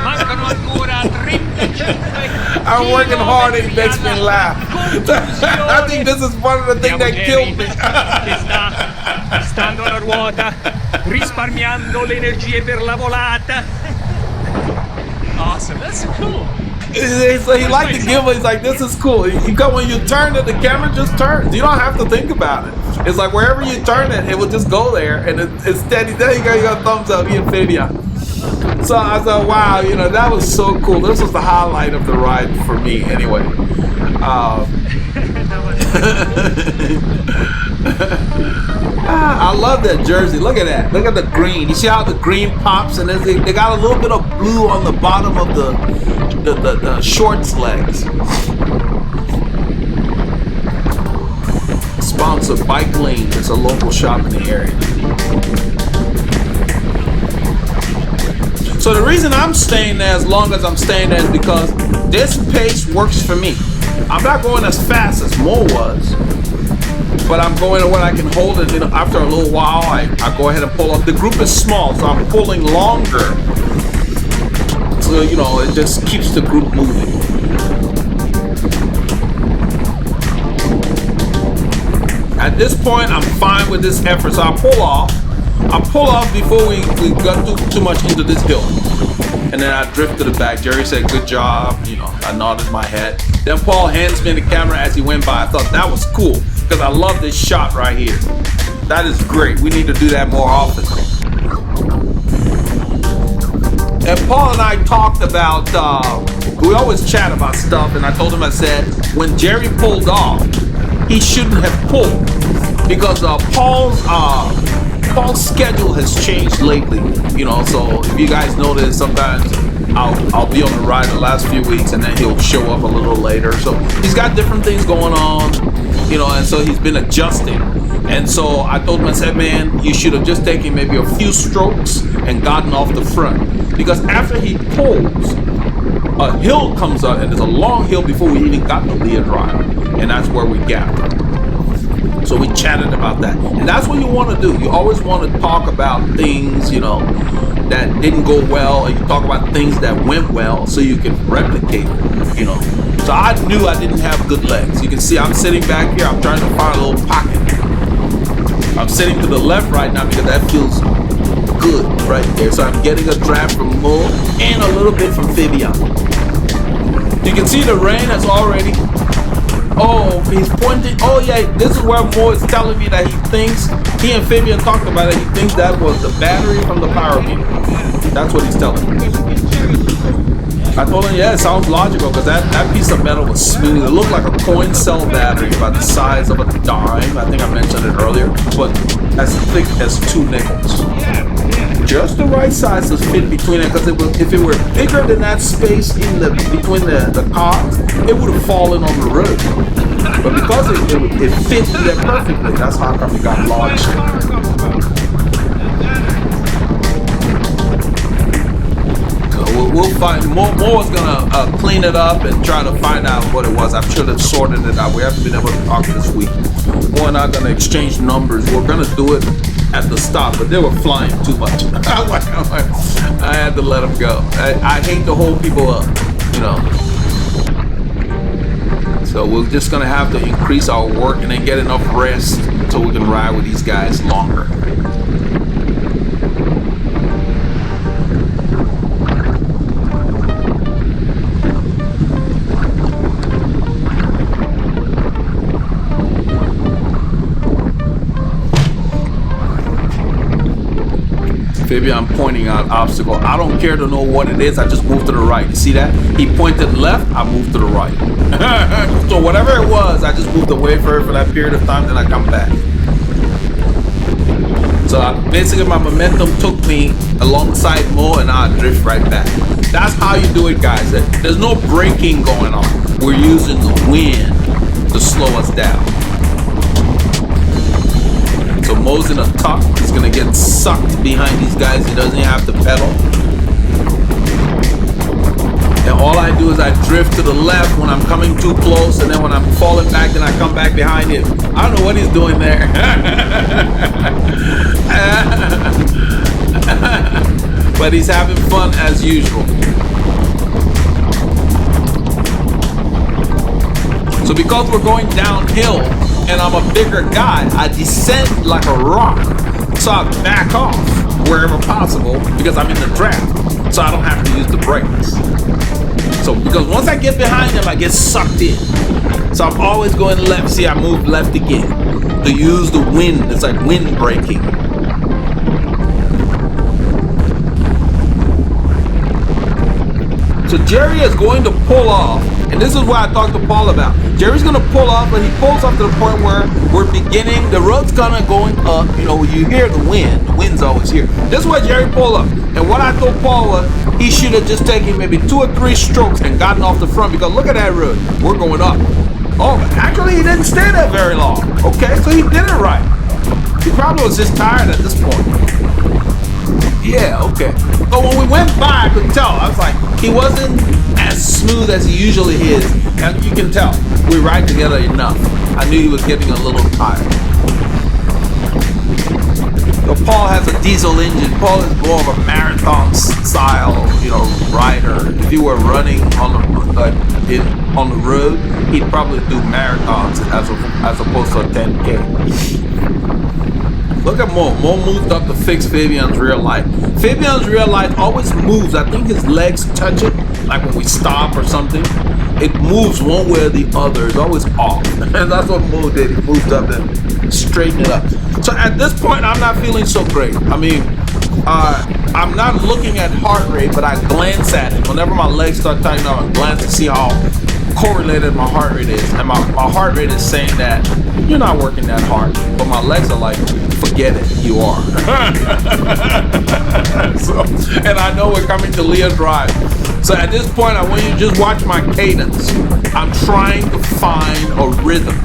mancano ancora 35. I'm working hard and it makes me laugh. I think this is one of the things that killed me. Che sta stando alla ruota, risparmiando le energie per la volata. Awesome, that's cool. So he liked the gimbal. He's like, this is cool. When you turn it, the camera just turns. You don't have to think about it. It's like wherever you turn it, it will just go there, and it's steady. There you go. You got a thumbs up. He and Fabian. So I thought, wow, that was so cool. This was the highlight of the ride for me, anyway. I love that jersey. Look at that. Look at the green. You see how the green pops, and they got a little bit of blue on the bottom of the shorts legs. Sponsor Bike Lane. It's a local shop in the area. So the reason I'm staying there as long as I'm staying there is because this pace works for me. I'm not going as fast as Mo was, but I'm going to what I can hold it. After a little while, I go ahead and pull up. The group is small, so I'm pulling longer. So, it just keeps the group moving. At this point, I'm fine with this effort, so I'll pull off. I'll pull off before we got too much into this hill. And then I drift to the back. Jerry said, good job. I nodded my head. Then Paul hands me the camera as he went by. I thought that was cool because I love this shot right here. That is great. We need to do that more often. And Paul and I talked about, we always chat about stuff. And I told him, I said, when Jerry pulled off, he shouldn't have pulled because Paul's schedule has changed lately, so if you guys notice, sometimes I'll be on the ride the last few weeks and then he'll show up a little later. So he's got different things going on, and so he's been adjusting. And so I told him, I said, man, you should have just taken maybe a few strokes and gotten off the front. Because after he pulls, a hill comes up, and there's a long hill before we even got to Leah Drive. And that's where we gapped. So we chatted about that. And that's what you want to do. You always want to talk about things, that didn't go well, and you talk about things that went well so you can replicate it, So I knew I didn't have good legs. You can see I'm sitting back here. I'm trying to find a little pocket. I'm sitting to the left right now because that feels good right there. So I'm getting a draft from Mo and a little bit from Fabian. You can see the rain has already... Oh, he's pointing. Oh, yeah, this is where Mo is telling me that he and Fabian talked about it. He thinks that was the battery from the power meter. That's what he's telling me. I told him, yeah, it sounds logical because that piece of metal was smooth. It looked like a coin cell battery about the size of a dime. I think I mentioned it earlier, but as thick as 2 nickels. Just the right size to fit between it, because if it were bigger than that space between the cars, it would have fallen on the road. But because it fit there perfectly, that's how come it got launched. So we'll find more is gonna clean it up and try to find out what it was. I should have sorted it out. We haven't been able to talk this week. More and I are gonna exchange numbers. We're gonna do it at the stop, but they were flying too much. I had to let them go. I hate to hold people up, So we're just gonna have to increase our work and then get enough rest so we can ride with these guys longer. Fabian, I'm pointing out obstacle. I don't care to know what it is. I just move to the right. You see that? He pointed left. I moved to the right. So whatever it was, I just moved away for that period of time. Then I come back. So basically, my momentum took me alongside Mo, and I drift right back. That's how you do it, guys. There's no braking going on. We're using the wind to slow us down. So Mo's in a tuck. He's gonna get sucked behind these guys. He doesn't even have to pedal. And all I do is I drift to the left when I'm coming too close, and then when I'm falling back, then I come back behind him. I don't know what he's doing there. But he's having fun as usual. So because we're going downhill and I'm a bigger guy, I descend like a rock. So I back off wherever possible because I'm in the draft. So I don't have to use the brakes. So because once I get behind him, I get sucked in. So I'm always going left. See, I move left again to use the wind. It's like wind braking. So Jerry is going to pull off, and this is what I talked to Paul about. Jerry's going to pull off, but he pulls off to the point where we're beginning, the road's kind of going up. You know, you hear the wind's always here. This is why Jerry pulled up. And what I told Paul was, he should have just taken maybe 2 or 3 strokes and gotten off the front, because look at that road. We're going up. Oh, but actually he didn't stay there very long. Okay, so he did it right. He probably was just tired at this point. Yeah, okay. But when we went by, I could tell. I was like, he wasn't as smooth as he usually is. And you can tell. We ride together enough. I knew he was getting a little tired. So Paul has a diesel engine. Paul is more of a marathon style, rider. If he were running on the road, he'd probably do marathons as opposed to a 10K. Look at Mo. Mo moved up to fix Fabian's rear light. Fabian's rear light always moves. I think his legs touch it, like when we stop or something. It moves one way or the other. It's always off. And that's what Mo did. He moved up and straightened it up. So at this point, I'm not feeling so great. I mean, I'm not looking at heart rate, but I glance at it. Whenever my legs start tightening up, I glance to see how correlated my heart rate is. And my heart rate is saying that you're not working that hard. But my legs are like, forget it, you are. And I know we're coming to Leah Drive. So at this point, I want you to just watch my cadence. I'm trying to find a rhythm.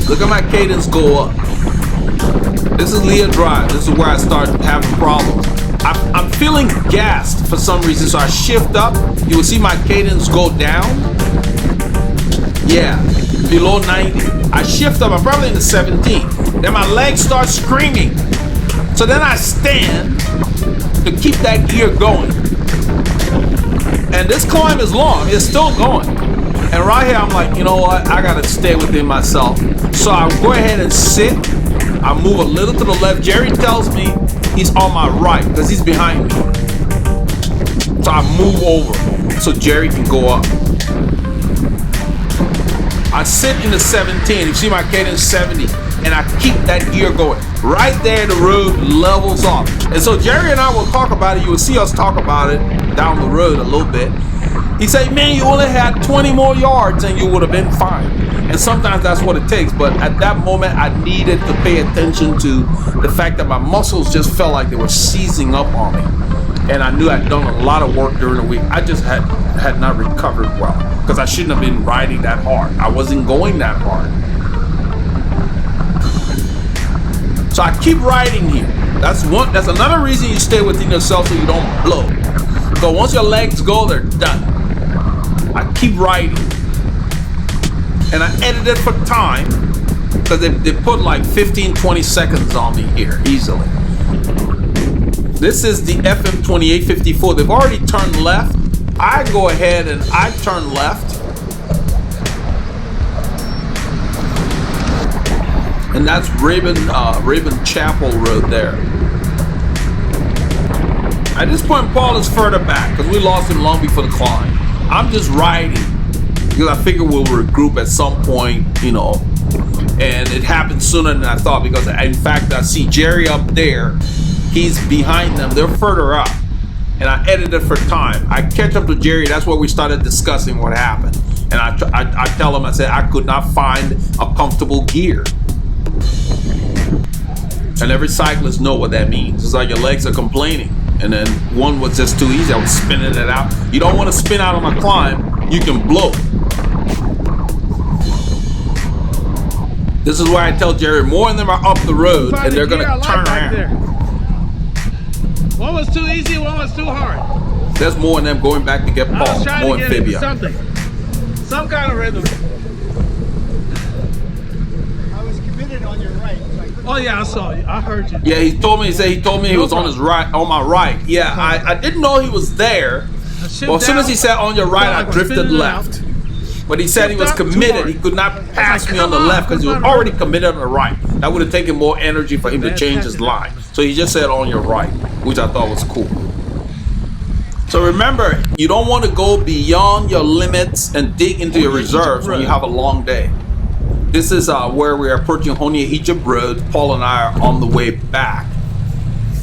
Look at my cadence go up. This is Leah Drive. This is where I start having problems. I'm feeling gassed for some reason, so I shift up. You will see my cadence go down. Yeah, below 90. I shift up, I'm probably in the 17. Then my legs start screaming. So then I stand to keep that gear going. And this climb is long, it's still going. And right here, I'm like, you know what? I gotta stay within myself. So I go ahead and sit. I move a little to the left. Jerry tells me he's on my right because he's behind me. So I move over so Jerry can go up. I sit in the 17. You see my cadence 70, and I keep that gear going. Right there, the road levels off. And so Jerry and I will talk about it. You will see us talk about it down the road a little bit. He said, man, you only had 20 more yards and you would have been fine. And sometimes that's what it takes. But at that moment, I needed to pay attention to the fact that my muscles just felt like they were seizing up on me. And I knew I'd done a lot of work during the week. I just had not recovered well because I shouldn't have been riding that hard. I wasn't going that hard. So I keep riding here. That's another reason you stay within yourself so you don't blow. So once your legs go, they're done. I keep riding. And I edited for time because they put like 15-20 seconds on me here easily. This is the FM 2854. They've already turned left. I go ahead and I turn left. And that's Raven Chapel Road there. At this point, Paul is further back because we lost him long before the climb. I'm just riding because I figure we'll regroup at some point, and it happened sooner than I thought because in fact I see Jerry up there He's behind them. They're further up. And I edited for time. I catch up to Jerry. That's where we started discussing what happened. And I tell him, I said, I could not find a comfortable gear. And every cyclist know what that means. It's like your legs are complaining. And then one was just too easy. I was spinning it out. You don't want to spin out on a climb. You can blow. This is why I tell Jerry, more of them are up the road and they're going to turn around. One was too easy, one was too hard. There's more of them going back to get I was Paul, trying more to get into amphibia. something. Some kind of rhythm. I was committed on your right. Oh yeah, I saw you. I heard you. Yeah, he told me he was on his right, on my right. Yeah, I didn't know he was there. Well, as soon as he said on your right, I drifted left. But he said he was committed. He could not pass me on the left because he was already committed on the right. That would have taken more energy for him to change his line. So he just said on your right, which I thought was cool. So remember, you don't want to go beyond your limits and dig into your reserves when you have a long day. This is where we're approaching Honia Egypt Road. Paul and I are on the way back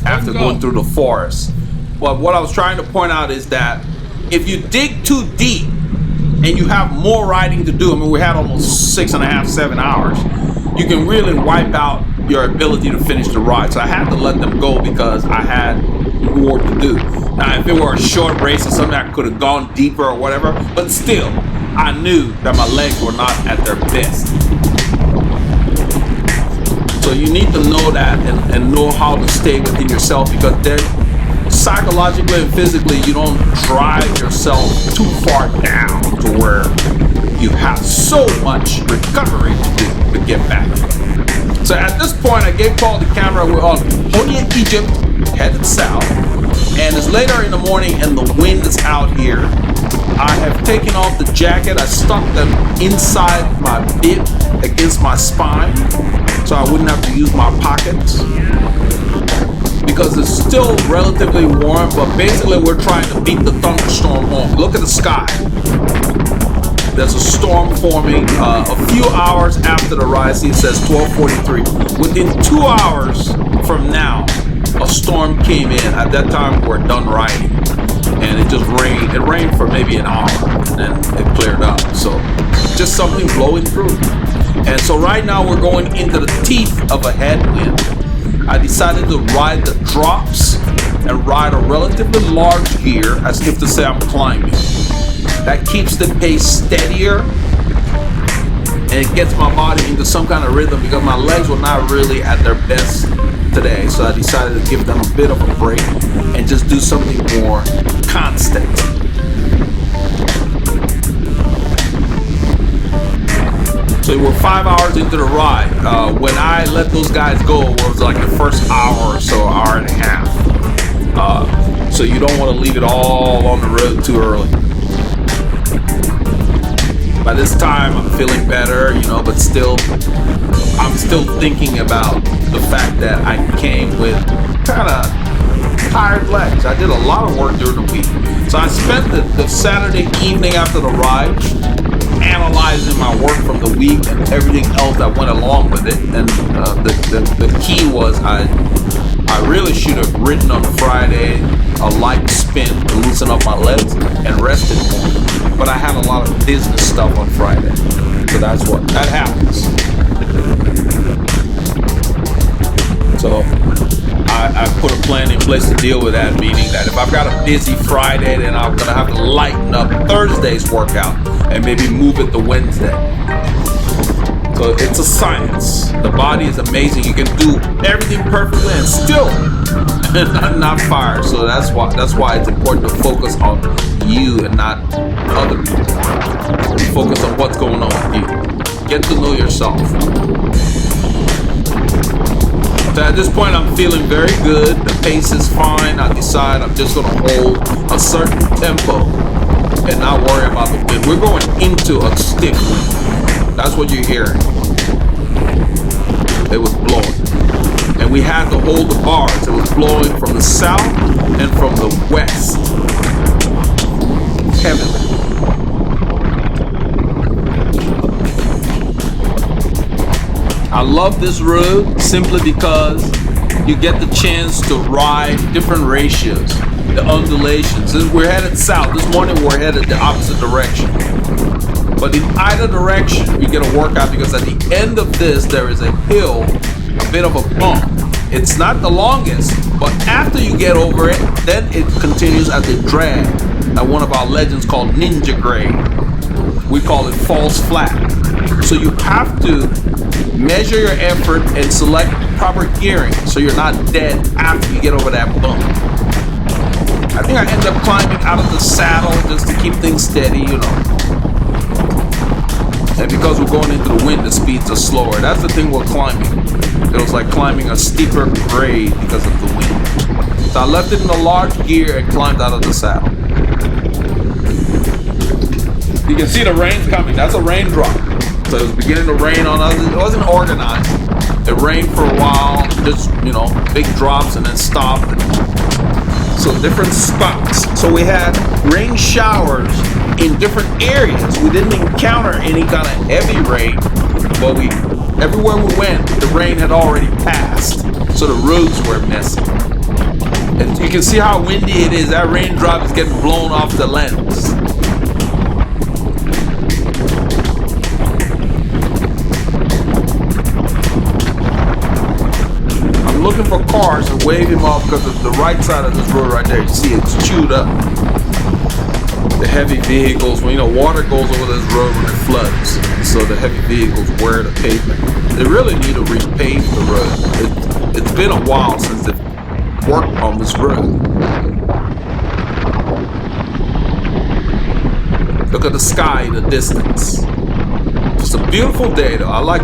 after going through the forest. But what I was trying to point out is that if you dig too deep and you have more riding to do, I mean, we had almost 6.5, 7 hours, you can really wipe out your ability to finish the ride. So I had to let them go because I had more to do. Now, if it were a short race or something, I could have gone deeper or whatever, but still, I knew that my legs were not at their best. So you need to know that and know how to stay within yourself, because then psychologically and physically, you don't drive yourself too far down to where you have so much recovery to do to get back. So at this point, I gave Paul the camera. We're on Honia Egypt, headed south. And it's later in the morning and the wind is out here. I have taken off the jacket. I stuck them inside my bib against my spine so I wouldn't have to use my pockets, because it's still relatively warm, but basically we're trying to beat the thunderstorm home. Look at the sky. There's a storm forming a few hours after the ride. See, it says 12:43. Within 2 hours from now, a storm came in. At that time, we're done riding. And it just rained. It rained for maybe an hour, and it cleared up. So just something blowing through. And so right now we're going into the teeth of a headwind. I decided to ride the drops and ride a relatively large gear, as if to say I'm climbing. That keeps the pace steadier, and it gets my body into some kind of rhythm, because my legs were not really at their best today. So I decided to give them a bit of a break and just do something more constant. So we're 5 hours into the ride. When I let those guys go, it was like the first hour or so, hour and a half. So you don't want to leave it all on the road too early. By this time, I'm feeling better, but still, I'm still thinking about the fact that I came with kind of tired legs. I did a lot of work during the week. So I spent the Saturday evening after the ride analyzing my work from the week and everything else that went along with it. And the key was I really should have ridden on Friday, a light spin to loosen up my legs, and rested more. But I had a lot of business stuff on Friday. So that happens. So I put a plan in place to deal with that, meaning that if I've got a busy Friday, then I'm going to have to lighten up Thursday's workout and maybe move it to Wednesday. So it's a science. The body is amazing. You can do everything perfectly and still not fire. So that's why it's important to focus on you and not other people. Focus on what's going on with you. Get to know yourself. So at this point, I'm feeling very good. The pace is fine. I decide I'm just going to hold a certain tempo and not worry about the wind. We're going into a stiff wind. That's what you're hearing. It was blowing. And we had to hold the bars. It was blowing from the south and from the west. Heavily. I love this road simply because you get the chance to ride different ratios, the undulations. We're headed south. This morning we're headed the opposite direction. But in either direction, you get a workout because at the end of this, there is a hill, a bit of a bump. It's not the longest, but after you get over it, then it continues at the drag that one of our legends called Ninja Grade. We call it falls flat. So you have to measure your effort and select proper gearing so you're not dead after you get over that bump. I think I end up climbing out of the saddle just to keep things steady, you know. And because we're going into the wind, the speeds are slower. That's the thing with climbing. It was like climbing a steeper grade because of the wind. So I left it in a large gear and climbed out of the saddle. You can see the rain's coming. That's a raindrop. So it was beginning to rain on us. It wasn't organized. It rained for a while, just, you know, big drops and then stopped. So different spots. So we had rain showers in different areas. We didn't encounter any kind of heavy rain, but everywhere we went, the rain had already passed. So the roads were messy. And you can see how windy it is. That raindrop is getting blown off the lens. Looking for cars and wave him off because of the right side of this road right there. You see it's chewed up. The heavy vehicles, when water goes over this road when it floods, so the heavy vehicles wear the pavement. They really need to repave the road. It's been a while since they've worked on this road. Look at the sky in the distance. It's a beautiful day though. I like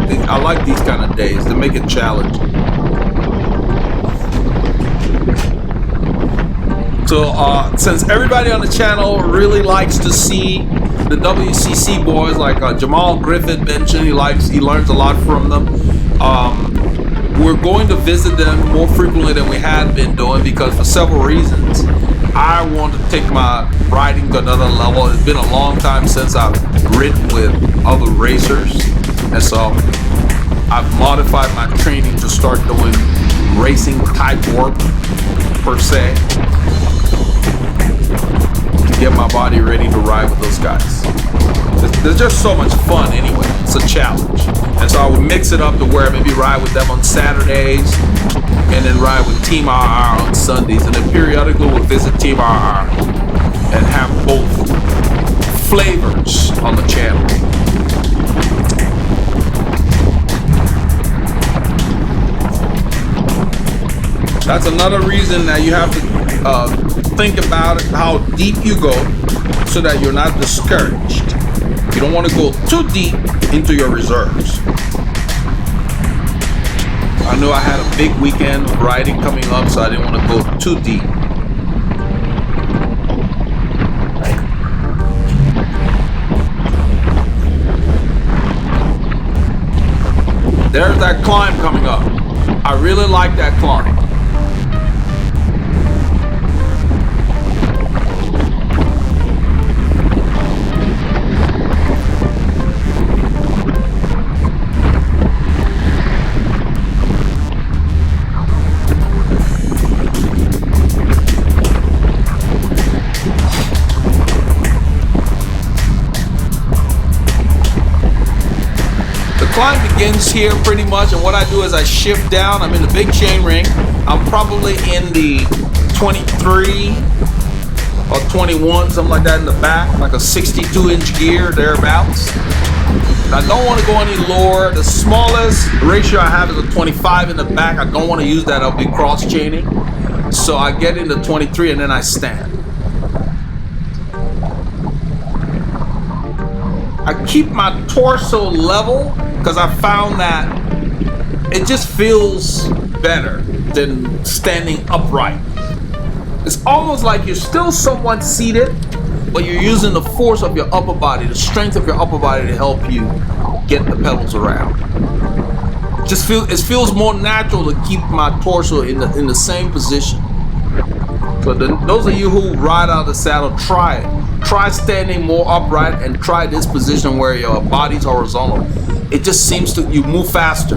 these kind of days to make it challenging. So since everybody on the channel really likes to see the WCC boys, like Jamal Griffith mentioned, he learns a lot from them. We're going to visit them more frequently than we had been doing because for several reasons. I want to take my riding to another level. It's been a long time since I've ridden with other racers, and so I've modified my training to start doing racing type work per se. Get my body ready to ride with those guys. There's just so much fun anyway. It's a challenge. And so I would mix it up to where I maybe ride with them on Saturdays and then ride with Team RR on Sundays. And then periodically we'll visit Team RR and have both flavors on the channel. That's another reason that you have to think about how deep you go so that you're not discouraged. You don't want to go too deep into your reserves. I knew I had a big weekend of riding coming up, so I didn't want to go too deep. There's that climb coming up. I really like that climb. Climb begins here pretty much, and what I do is I shift down. I'm in the big chain ring. I'm probably in the 23 or 21, something like that in the back, like a 62-inch gear, thereabouts. And I don't want to go any lower. The smallest ratio I have is a 25 in the back. I don't want to use that. I'll be cross-chaining. So I get into 23 and then I stand. I keep my torso level because I found that it just feels better than standing upright. It's almost like you're still somewhat seated, but you're using the force of your upper body, the strength of your upper body to help you get the pedals around. It feels more natural to keep my torso in the same position. But those of you who ride out of the saddle, try it. Try standing more upright and try this position where your body's horizontal. It just seems you move faster.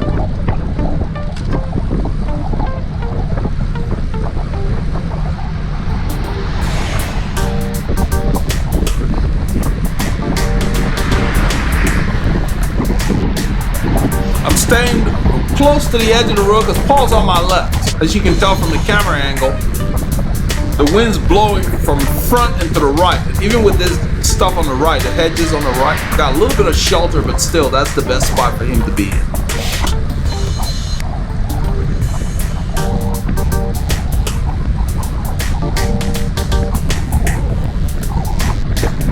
close to the edge of the road because Paul's on my left. As you can tell from the camera angle, the wind's blowing from front and to the right. Even with this stuff on the right, the hedges on the right, got a little bit of shelter, but still, that's the best spot for him to be in.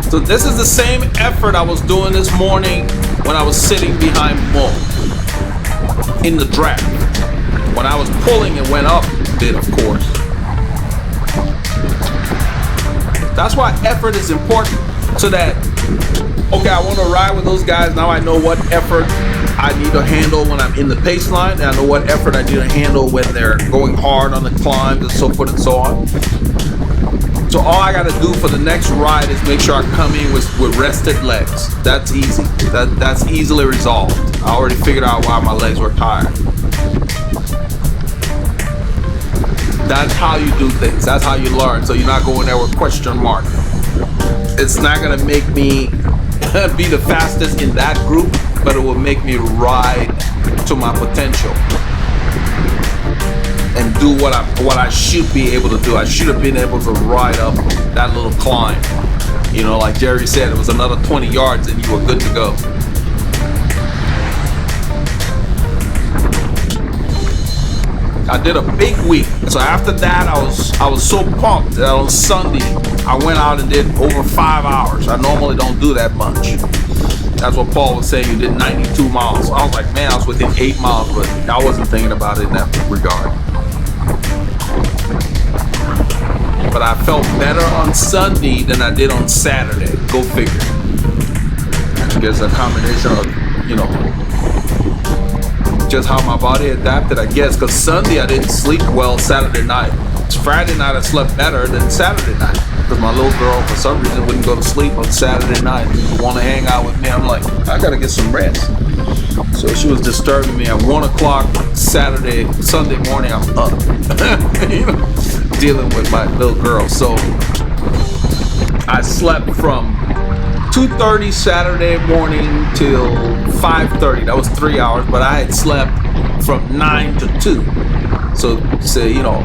So this is the same effort I was doing this morning when I was sitting behind Mo in the draft. When I was pulling, it went up a bit, of course. That's why effort is important, so that, okay, I want to ride with those guys. Now I know what effort I need to handle when I'm in the pace line, and I know what effort I need to handle when they're going hard on the climbs and so forth and so on. So all I gotta do for the next ride is make sure I come in with rested legs. That's easy. That's easily resolved. I already figured out why my legs were tired. That's how you do things. That's how you learn. So you're not going there with question mark. It's not gonna make me be the fastest in that group, but it will make me ride to my potential and do what I should be able to do. I should have been able to ride up that little climb. You know, like Jerry said, it was another 20 yards and you were good to go. I did a big week. So after that, I was so pumped that on Sunday, I went out and did over 5 hours. I normally don't do that much. That's what Paul was saying, you did 92 miles. So I was like, man, I was within 8 miles, but I wasn't thinking about it in that regard. But I felt better on Sunday than I did on Saturday. Go figure. I guess a combination of, you know, just how my body adapted, I guess. Because Sunday I didn't sleep well Saturday night. It's Friday night I slept better than Saturday night. Because my little girl, for some reason, wouldn't go to sleep on Saturday night. Want to hang out with me. I'm like, I got to get some rest. So she was disturbing me at 1 o'clock Sunday morning, I'm up. You know, dealing with my little girl. So I slept from 2:30 Saturday morning till 5:30. That was 3 hours, but I had slept from 9 to 2. So say, you know,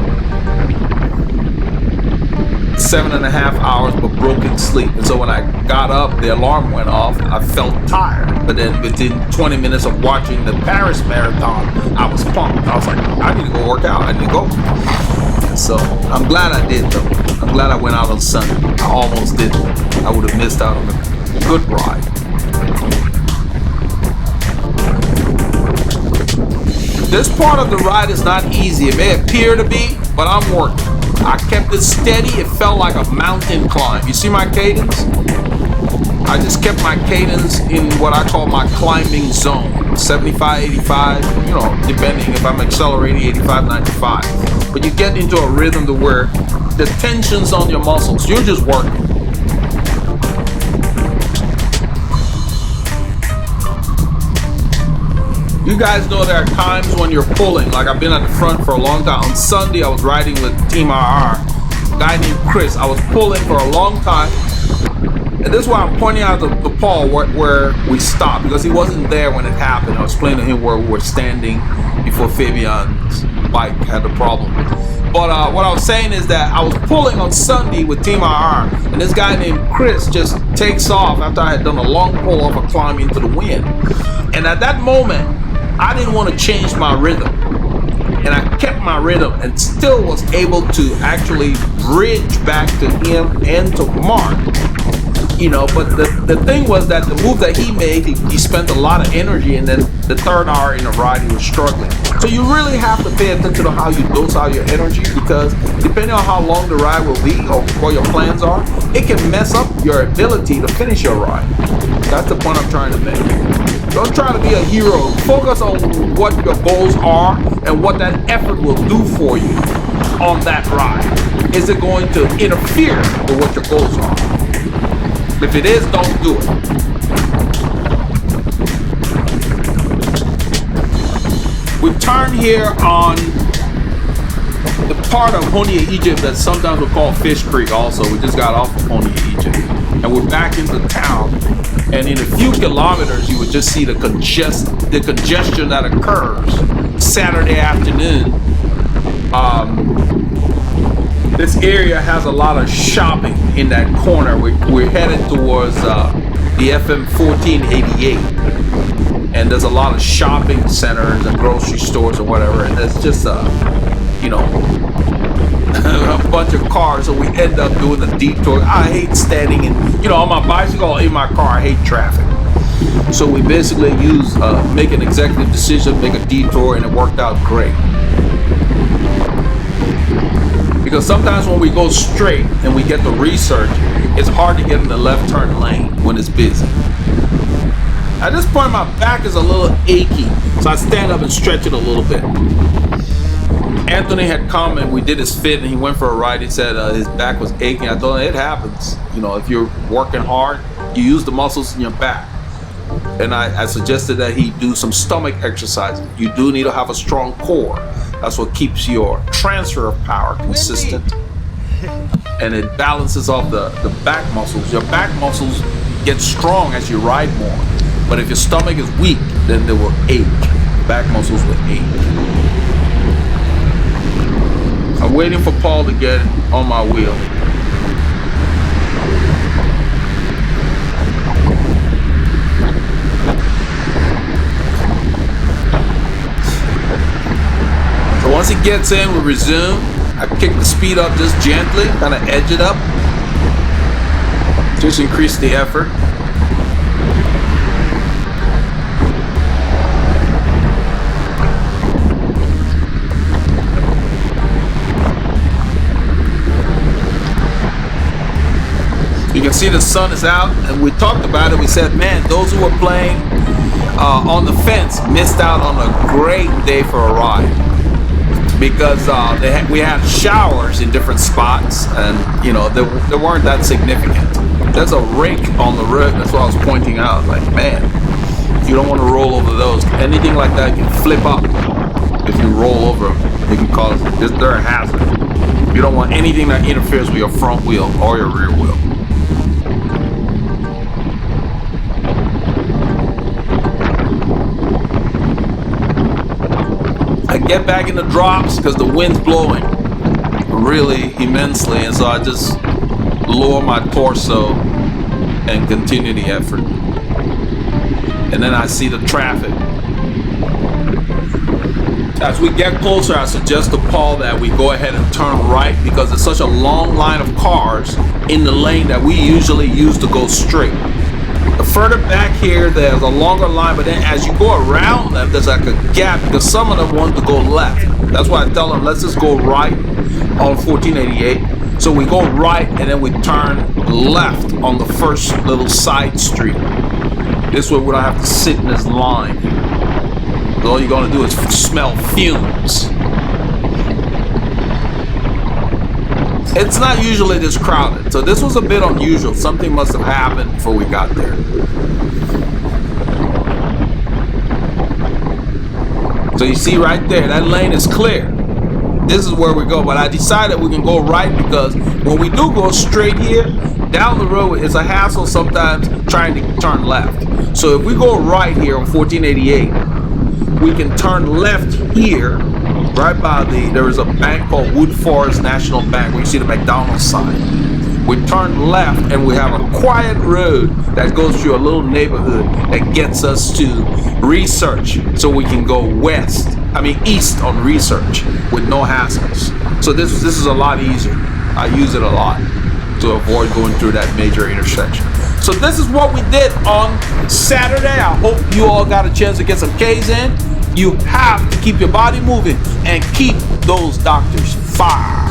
7.5 hours but broken sleep. And so when I got up, the alarm went off. I felt tired. But then within 20 minutes of watching the Paris Marathon, I was pumped. I was like, I need to go work out. I need to go. And so I'm glad I did, though. I'm glad I went out on Sunday. I almost didn't. I would have missed out on a good ride. This part of the ride is not easy. It may appear to be, but I'm working. I kept it steady. It felt like a mountain climb. You see my cadence? I just kept my cadence in what I call my climbing zone. 75, 85, you know, depending if I'm accelerating 85, 95. But you get into a rhythm to where the tension's on your muscles. You're just working. You guys know there are times when you're pulling, like I've been at the front for a long time. On Sunday, I was riding with Team RR, a guy named Chris. I was pulling for a long time. And this is why I'm pointing out to Paul where we stopped, because he wasn't there when it happened. I was explaining to him where we were standing before Fabian's bike had the problem. But what I was saying is that I was pulling on Sunday with Team RR, and this guy named Chris just takes off after I had done a long pull off a climb into the wind. And at that moment, I didn't want to change my rhythm, and I kept my rhythm and still was able to actually bridge back to him and to Mark, you know. But the thing was that the move that he made, he spent a lot of energy, and then the third hour in the ride he was struggling. So you really have to pay attention to how you dose out your energy, because depending on how long the ride will be or what your plans are, it can mess up your ability to finish your ride. That's the point I'm trying to make. Don't try to be a hero. Focus on what your goals are and what that effort will do for you on that ride. Is it going to interfere with what your goals are? If it is, don't do it. We turn here on the part of Honia, Egypt that sometimes we call Fish Creek also. We just got off of Honia, Egypt. And we're back into town. And in a few kilometers, you would just see the congestion that occurs Saturday afternoon. This area has a lot of shopping in that corner. We're headed towards the FM 1488, and there's a lot of shopping centers and grocery stores or whatever, and there's just a bunch of cars, so we end up doing a detour. I hate standing in, on my bicycle or in my car. I hate traffic. So we basically make an executive decision, make a detour, and it worked out great. Because sometimes when we go straight and we get the research, it's hard to get in the left turn lane when it's busy. At this point, my back is a little achy, so I stand up and stretch it a little bit. Anthony had come and we did his fit, and he went for a ride. He said his back was aching. I told him it happens. If you're working hard, you use the muscles in your back. And I suggested that he do some stomach exercises. You do need to have a strong core. That's what keeps your transfer of power consistent. And it balances off the back muscles. Your back muscles get strong as you ride more. But if your stomach is weak, then they will ache. Back muscles will ache. I'm waiting for Paul to get on my wheel. So once he gets in, we resume. I kick the speed up just gently, kind of edge it up. Just increase the effort. You can see the sun is out, and we talked about it. We said, man, those who were playing on the fence missed out on a great day for a ride, because we had showers in different spots, and they weren't that significant. There's a rake on the road. That's what I was pointing out. Like, man, you don't want to roll over those. Anything like that can flip up. If you roll over them, it can cause. They're a hazard. You don't want anything that interferes with your front wheel or your rear wheel. I get back in the drops because the wind's blowing really immensely, and so I just lower my torso and continue the effort. And then I see the traffic. As we get closer, I suggest to Paul that we go ahead and turn right, because there's such a long line of cars in the lane that we usually use to go straight. The further back here, there's a longer line, but then as you go around them, there's like a gap, because some of them want to go left. That's why I tell them, let's just go right on 1488. So we go right, and then we turn left on the first little side street. This way we don't have to sit in this line. All you're gonna do is smell fumes. It's not usually this crowded, so this was a bit unusual. Something must have happened before we got there. So you see right there, that lane is clear. This is where we go, but I decided we can go right, because when we do go straight here, down the road, it's a hassle sometimes trying to turn left. So if we go right here on 1488, we can turn left here, right by there is a bank called Wood Forest National Bank, where you see the McDonald's sign. We turn left, and we have a quiet road that goes through a little neighborhood that gets us to Research, so we can go east on Research with no hassles. So this is a lot easier. I use it a lot to avoid going through that major intersection. So this is what we did on Saturday. I hope you all got a chance to get some K's in. You have to keep your body moving and keep those doctors fired.